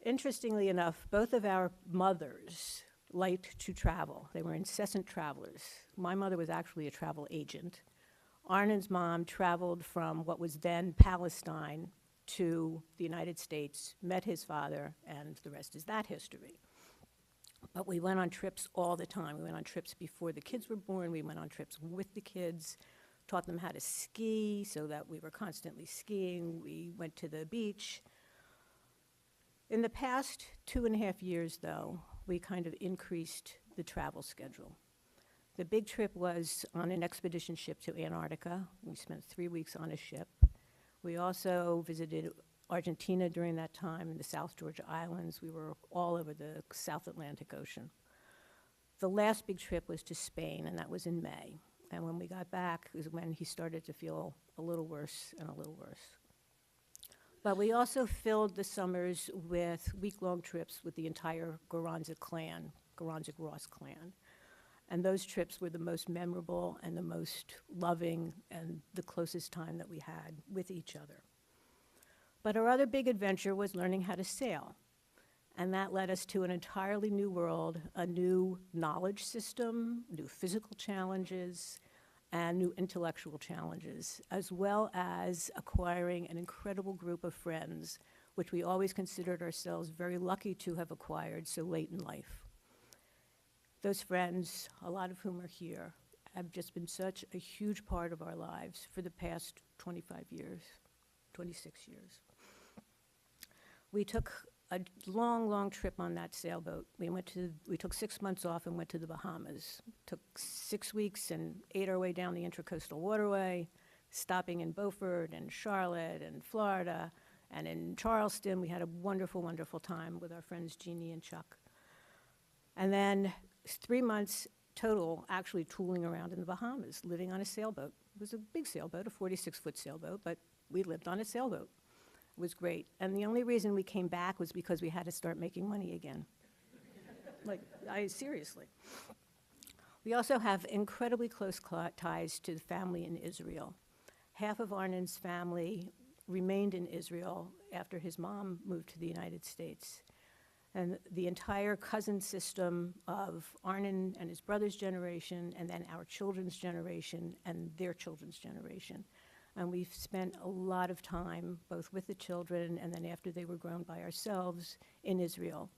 Interestingly enough, both of our mothers liked to travel. They were incessant travelers. My mother was actually a travel agent. Arnon's mom traveled from what was then Palestine to the United States, met his father, and the rest is that history. But we went on trips all the time. We went on trips before the kids were born. We went on trips with the kids, taught them how to ski so that we were constantly skiing. We went to the beach. In the past 2.5 years, though, we kind of increased the travel schedule. The big trip was on an expedition ship to Antarctica. We spent 3 weeks on a ship. We also visited Argentina during that time, the South Georgia Islands. We were all over the South Atlantic Ocean. The last big trip was to Spain, and that was in May. And when we got back is when he started to feel a little worse and a little worse. But we also filled the summers with week-long trips with the entire Garonzik clan, Garonzik Ross clan. And those trips were the most memorable and the most loving and the closest time that we had with each other. But our other big adventure was learning how to sail. And that led us to an entirely new world, a new knowledge system, new physical challenges, and new intellectual challenges, as well as acquiring an incredible group of friends, which we always considered ourselves very lucky to have acquired so late in life. Those friends, a lot of whom are here, have just been such a huge part of our lives for the past 25 years, 26 years. We took a long, long trip on that sailboat. We took 6 months off and went to the Bahamas. Took 6 weeks and ate our way down the Intracoastal Waterway, stopping in Beaufort and Charlotte and Florida and in Charleston. We had a wonderful, wonderful time with our friends Jeannie and Chuck. And then 3 months total actually tooling around in the Bahamas, living on a sailboat. It was a big sailboat, a 46-foot sailboat, but we lived on a sailboat. It was great. And the only reason we came back was because we had to start making money again. Seriously. We also have incredibly close ties to the family in Israel. Half of Arnon's family remained in Israel after his mom moved to the United States. And the entire cousin system of Arnon and his brother's generation, and then our children's generation and their children's generation. And we've spent a lot of time, both with the children and then after they were grown by ourselves, in Israel.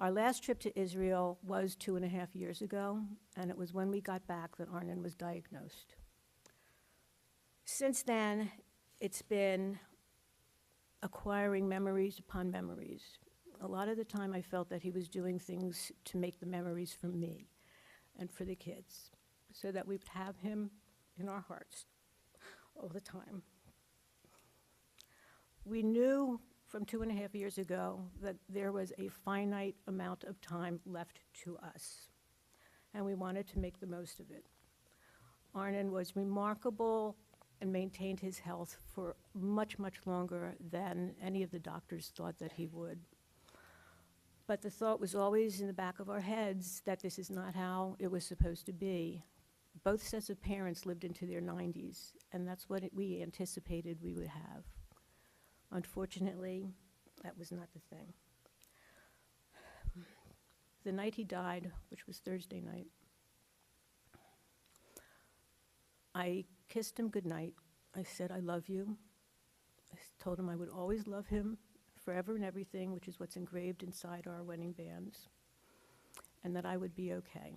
Our last trip to Israel was 2.5 years ago, and it was when we got back that Arnon was diagnosed. Since then, it's been acquiring memories upon memories. A lot of the time I felt that he was doing things to make the memories for me and for the kids, so that we would have him in our hearts all the time. We knew from 2.5 years ago that there was a finite amount of time left to us, and we wanted to make the most of it. Arnon was remarkable and maintained his health for much, much longer than any of the doctors thought that he would. But the thought was always in the back of our heads that this is not how it was supposed to be. Both sets of parents lived into their 90s, and that's what we anticipated we would have. Unfortunately, that was not the thing. The night he died, which was Thursday night, I kissed him goodnight. I said, I love you. I told him I would always love him forever and everything, which is what's engraved inside our wedding bands, and that I would be okay.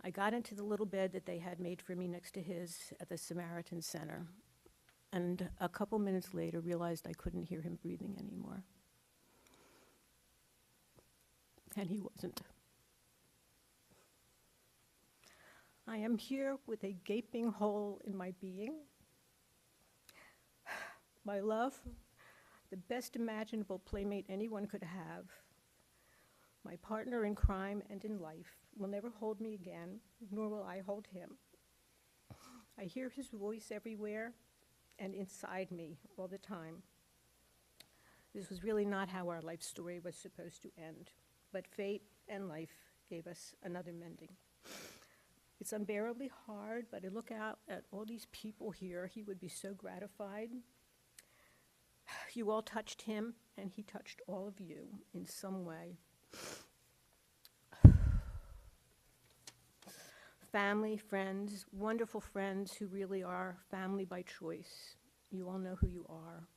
I got into the little bed that they had made for me next to his at the Samaritan Center, and a couple minutes later realized I couldn't hear him breathing anymore. And he wasn't. I am here with a gaping hole in my being. My love, the best imaginable playmate anyone could have, my partner in crime and in life, will never hold me again, nor will I hold him. I hear his voice everywhere and inside me all the time. This was really not how our life story was supposed to end, but fate and life gave us another mending. It's unbearably hard, but I look out at all these people here. He would be so gratified. You all touched him, and he touched all of you in some way. Family, friends, wonderful friends who really are family by choice. You all know who you are.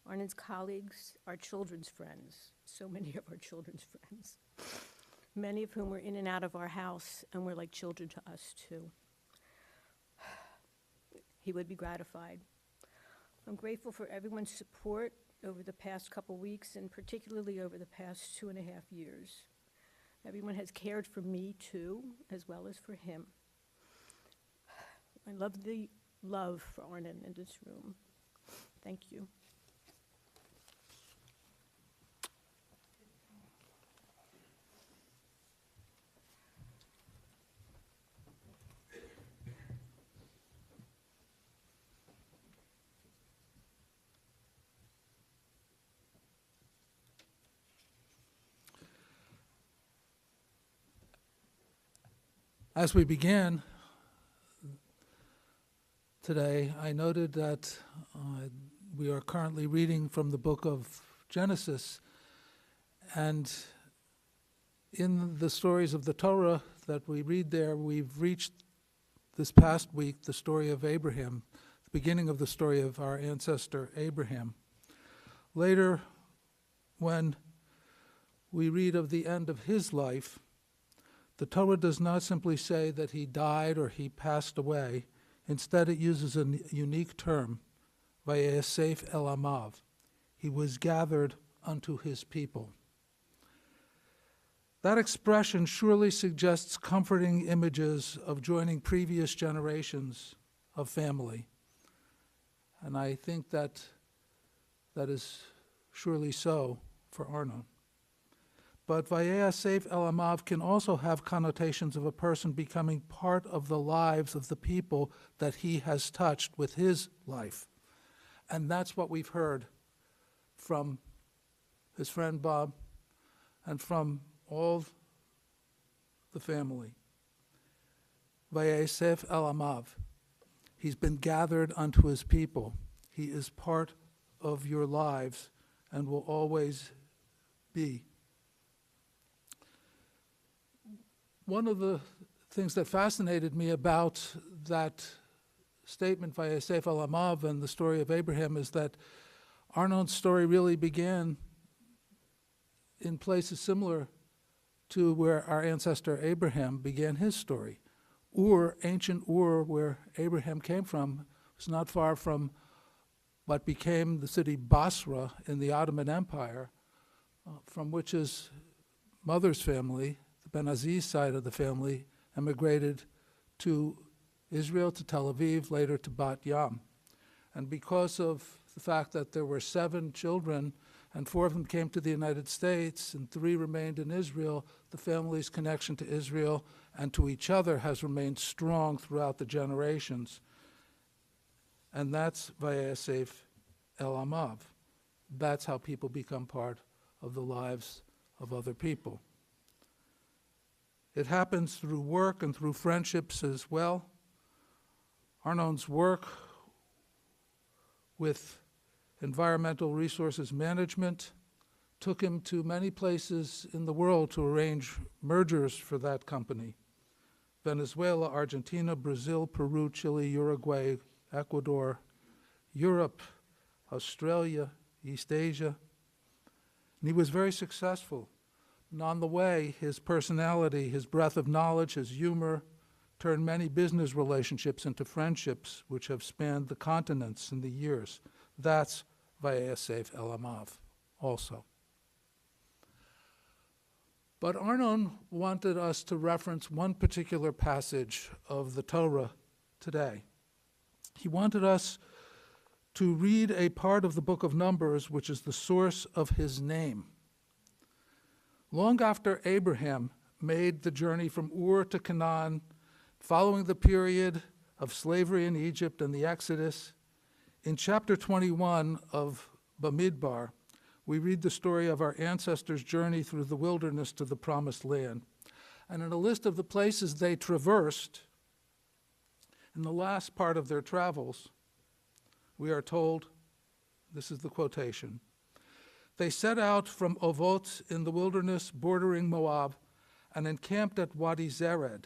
Arnon's colleagues, our children's friends, so many of our children's friends, many of whom were in and out of our house and were like children to us too. He would be gratified. I'm grateful for everyone's support over the past couple weeks, and particularly over the past 2.5 years. Everyone has cared for me too, as well as for him. I love the love for Arnon in this room. Thank you. As we began today, I noted that we are currently reading from the book of Genesis, and in the stories of the Torah that we read there, we've reached this past week the story of Abraham, the beginning of the story of our ancestor Abraham. Later, when we read of the end of his life, the Torah does not simply say that he died or he passed away. Instead, it uses a unique term, Vayesef el Amav. He was gathered unto his people. That expression surely suggests comforting images of joining previous generations of family. And I think that is surely so for Arnon. But Vayesef el Amav can also have connotations of a person becoming part of the lives of the people that he has touched with his life. And that's what we've heard from his friend Bob and from all the family. Vayesef el Amav. He's been gathered unto his people. He is part of your lives and will always be. One of the things that fascinated me about that statement, Vayesef el Amav, and the story of Abraham, is that Arnon's story really began in places similar to where our ancestor Abraham began his story. Ur, ancient Ur, where Abraham came from, was not far from what became the city Basra in the Ottoman Empire, from which his mother's family, the Ben Aziz side of the family, emigrated to Israel, to Tel Aviv, later to Bat Yam. And because of the fact that there were 7 children, and 4 of them came to the United States, and 3 remained in Israel, the family's connection to Israel and to each other has remained strong throughout the generations. And that's Vayasef El Amav. That's how people become part of the lives of other people. It happens through work and through friendships as well. Arnon's work with environmental resources management took him to many places in the world to arrange mergers for that company. Venezuela, Argentina, Brazil, Peru, Chile, Uruguay, Ecuador, Europe, Australia, East Asia. And he was very successful. And on the way, his personality, his breadth of knowledge, his humor, turned many business relationships into friendships which have spanned the continents in the years. That's Vayasef El Amav also. But Arnon wanted us to reference one particular passage of the Torah today. He wanted us to read a part of the book of Numbers, which is the source of his name. Long after Abraham made the journey from Ur to Canaan, following the period of slavery in Egypt and the Exodus, in chapter 21 of Bamidbar, we read the story of our ancestors' journey through the wilderness to the Promised Land. And in a list of the places they traversed, in the last part of their travels, we are told, this is the quotation, "They set out from Ovot in the wilderness bordering Moab and encamped at Wadi Zered.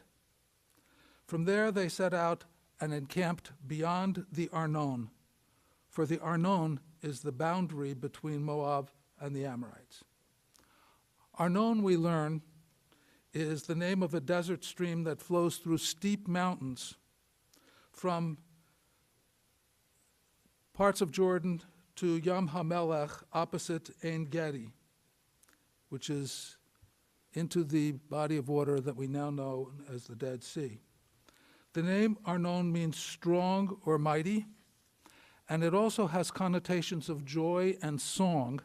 From there they set out and encamped beyond the Arnon, for the Arnon is the boundary between Moab and the Amorites." Arnon, we learn, is the name of a desert stream that flows through steep mountains from parts of Jordan to Yam HaMelech opposite Ein Gedi, which is into the body of water that we now know as the Dead Sea. The name Arnon means strong or mighty, and it also has connotations of joy and song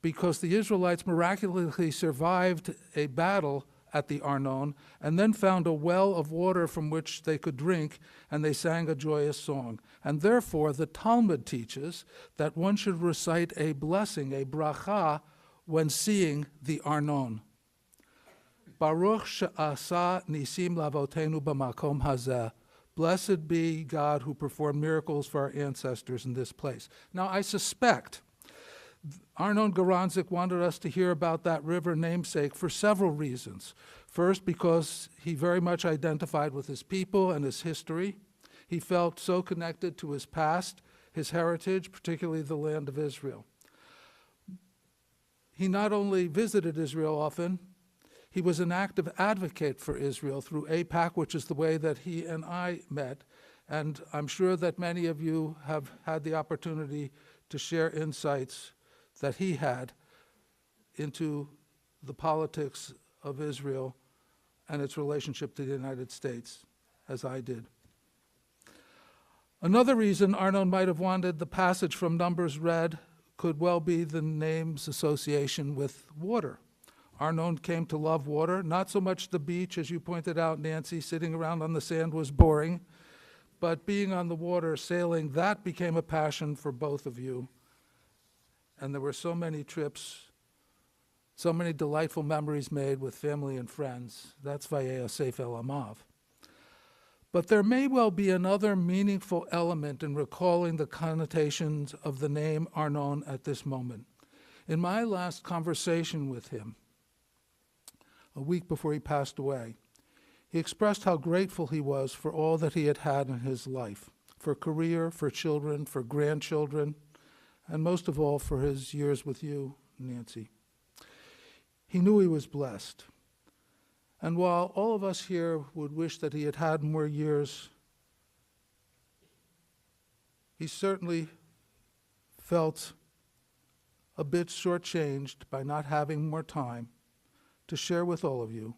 because the Israelites miraculously survived a battle at the Arnon and then found a well of water from which they could drink, and they sang a joyous song. And therefore, the Talmud teaches that one should recite a blessing, a bracha, when seeing the Arnon. Baruch she'asa nisim lavotenu b'makom hazeh. Blessed be God who performed miracles for our ancestors in this place. Now, I suspect Arnon Garonzik wanted us to hear about that river namesake for several reasons. First, because he very much identified with his people and his history. He felt so connected to his past, his heritage, particularly the land of Israel. He not only visited Israel often, he was an active advocate for Israel through AIPAC, which is the way that he and I met. And I'm sure that many of you have had the opportunity to share insights that he had into the politics of Israel and its relationship to the United States, as I did. Another reason Arnon might have wanted the passage from Numbers read could well be the name's association with water. Arnon came to love water, not so much the beach, as you pointed out, Nancy, sitting around on the sand was boring, but being on the water, sailing, that became a passion for both of you. And there were so many trips, so many delightful memories made with family and friends. That's Vayasef El Amav. But there may well be another meaningful element in recalling the connotations of the name Arnon at this moment. In my last conversation with him, a week before he passed away, he expressed how grateful he was for all that he had had in his life, for career, for children, for grandchildren, and most of all for his years with you, Nancy. He knew he was blessed. And while all of us here would wish that he had had more years, he certainly felt a bit shortchanged by not having more time to share with all of you,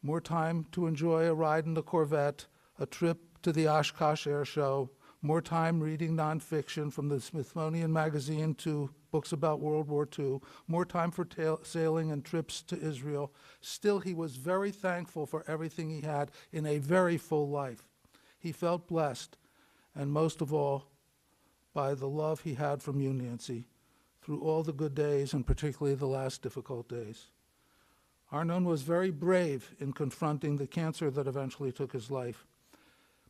more time to enjoy a ride in the Corvette, a trip to the Oshkosh Air Show, more time reading nonfiction from the Smithsonian Magazine to books about World War II, more time for sailing and trips to Israel. Still, he was very thankful for everything he had in a very full life. He felt blessed, and most of all, by the love he had from you, Nancy, through all the good days and particularly the last difficult days. Arnon was very brave in confronting the cancer that eventually took his life,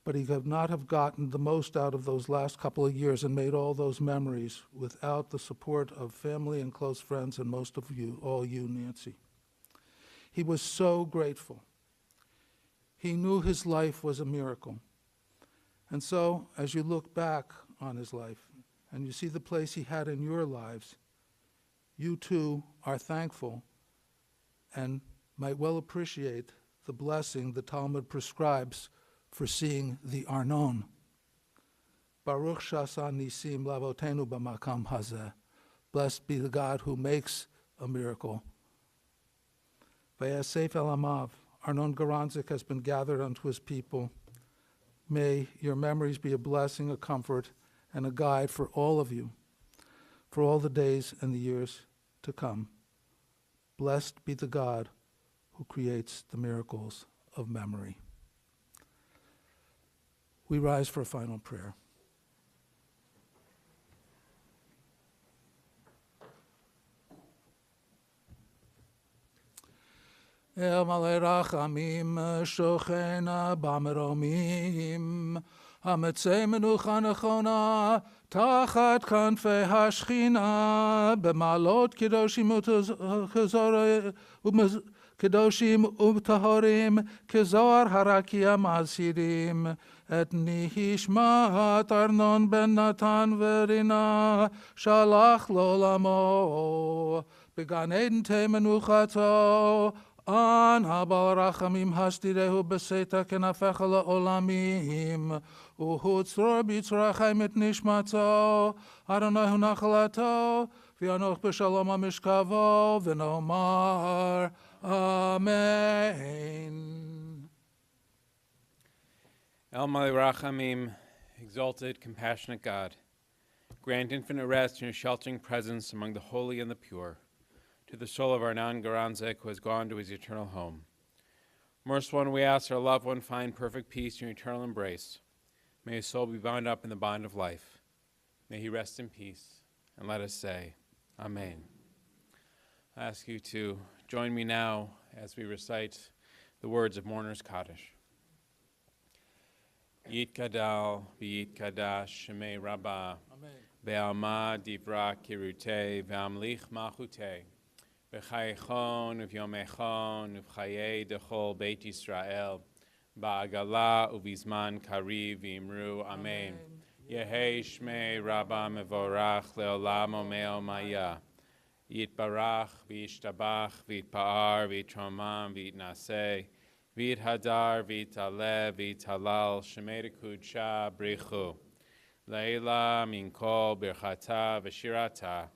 but he could not have gotten the most out of those last couple of years and made all those memories without the support of family and close friends, and most of you, all you, Nancy. He was so grateful. He knew his life was a miracle. And so, as you look back on his life and you see the place he had in your lives, you too are thankful and might well appreciate the blessing the Talmud prescribes for seeing the Arnon. Baruch Shasa Nisim Lavotenu B'Makam Hazeh. Blessed be the God who makes a miracle. Vayasef El Amav. Arnon Garonzik has been gathered unto his people. May your memories be a blessing, a comfort, and a guide for all of you, for all the days and the years to come. Blessed be the God who creates the miracles of memory. We rise for a final prayer. El Malei Rachamim Shochena B'Meromim Hametzei Menucha Nechona Tachat Kanfei Hashchina B'Malot Kedoshim Ubtahorim Kezohar Harakia Masirim Et Nishmat Arnon Ben Natan Verina Shalach Lolamo Began Eden Te Menuchato An Habal Rachamim Hashtirehu Beseta Kenafecha Olamim Uhutzror Bitzrachem Et Nishmato Adonai Hu Nachalato V'Anoch B'Shalom HaMishkavo V'Nomar Amen. El Malei Rachamim, exalted, compassionate God, grant infinite rest in your sheltering presence among the holy and the pure, to the soul of Arnon Garonzik, who has gone to his eternal home. Merciful One, we ask our loved one find perfect peace in your eternal embrace. May his soul be bound up in the bond of life. May he rest in peace, and let us say, Amen. I ask you to join me now as we recite the words of Mourner's Kaddish. Yitkadal v'yitkadash shemei Rabbah, ve'alma divra kirutei ve'amlich malchutei, v'chayechon u'vyomechon u'v'chayei dechol Beit Yisrael, ba'agala u'vizman kariv v'imru Amen. Yehei shmei Rabbah mevorach le'olam omeo maya, yitbarach v'yishtabach v'yitpa'ar v'yitromam v'yitnaseh, V'it hadar, v'it aleh, v'it halal, shemei kudsha brichu. Leila min kol birchata v'shirata,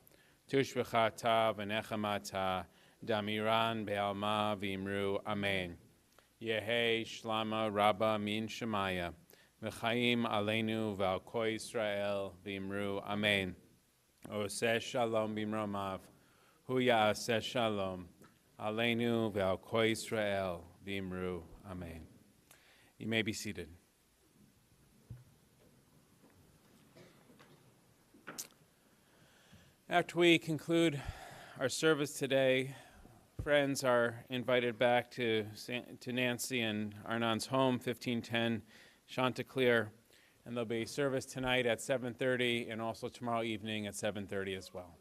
tushvechata v'nechamata, damiran be'alma v'imru Amen. Yehei shlama rabba min shemaya, v'chaim aleinu v'al kol Yisrael v'imru Amen. Oseh shalom b'mromav, hu ya'aseh shalom, aleinu v'al kol Yisrael v'imru Amen. You may be seated. After we conclude our service today, friends are invited back to Nancy and Arnon's home, 1510 Chanticleer, and there'll be service tonight at 7:30 and also tomorrow evening at 7:30 as well.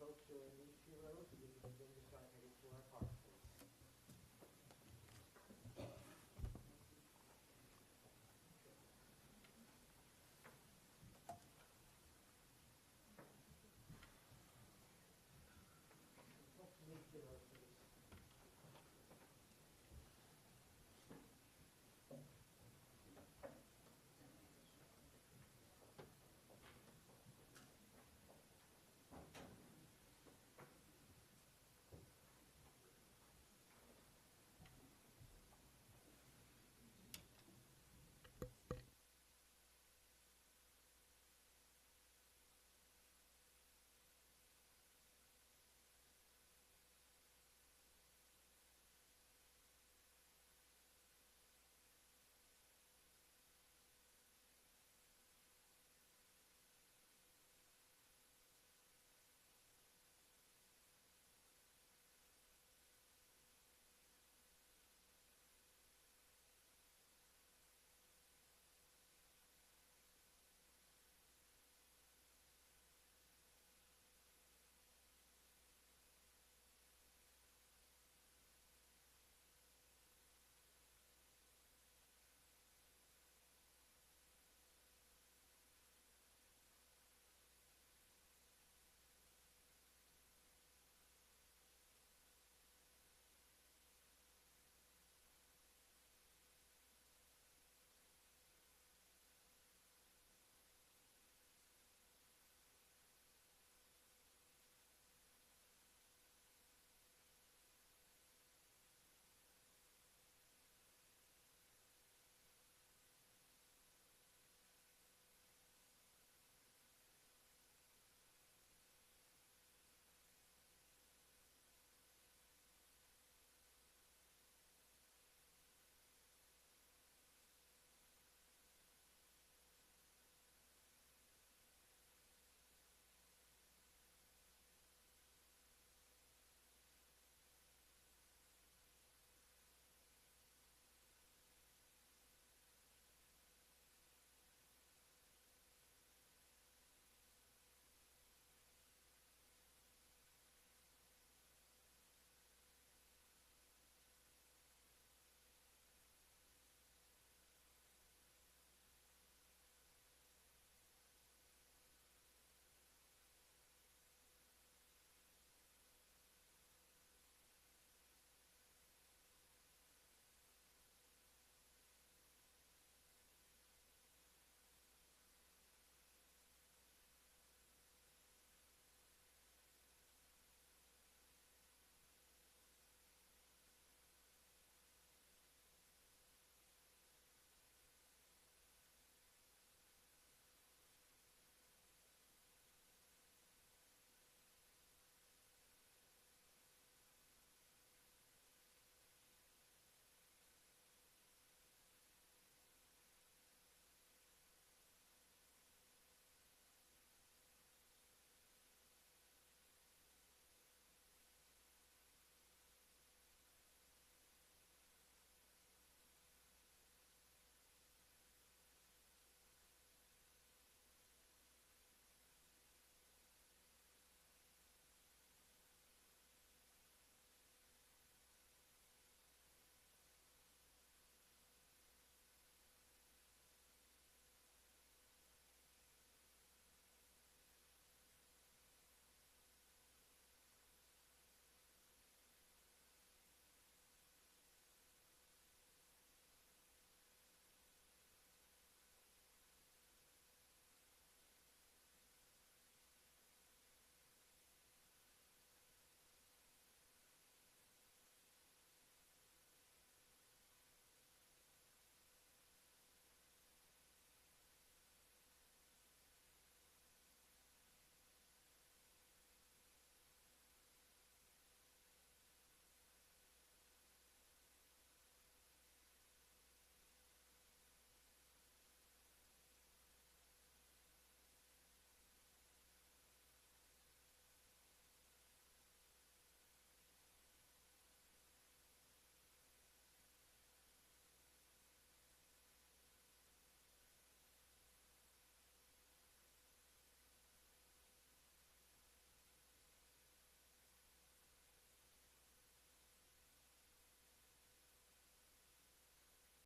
folks who are in these few rows, if you can bring yourself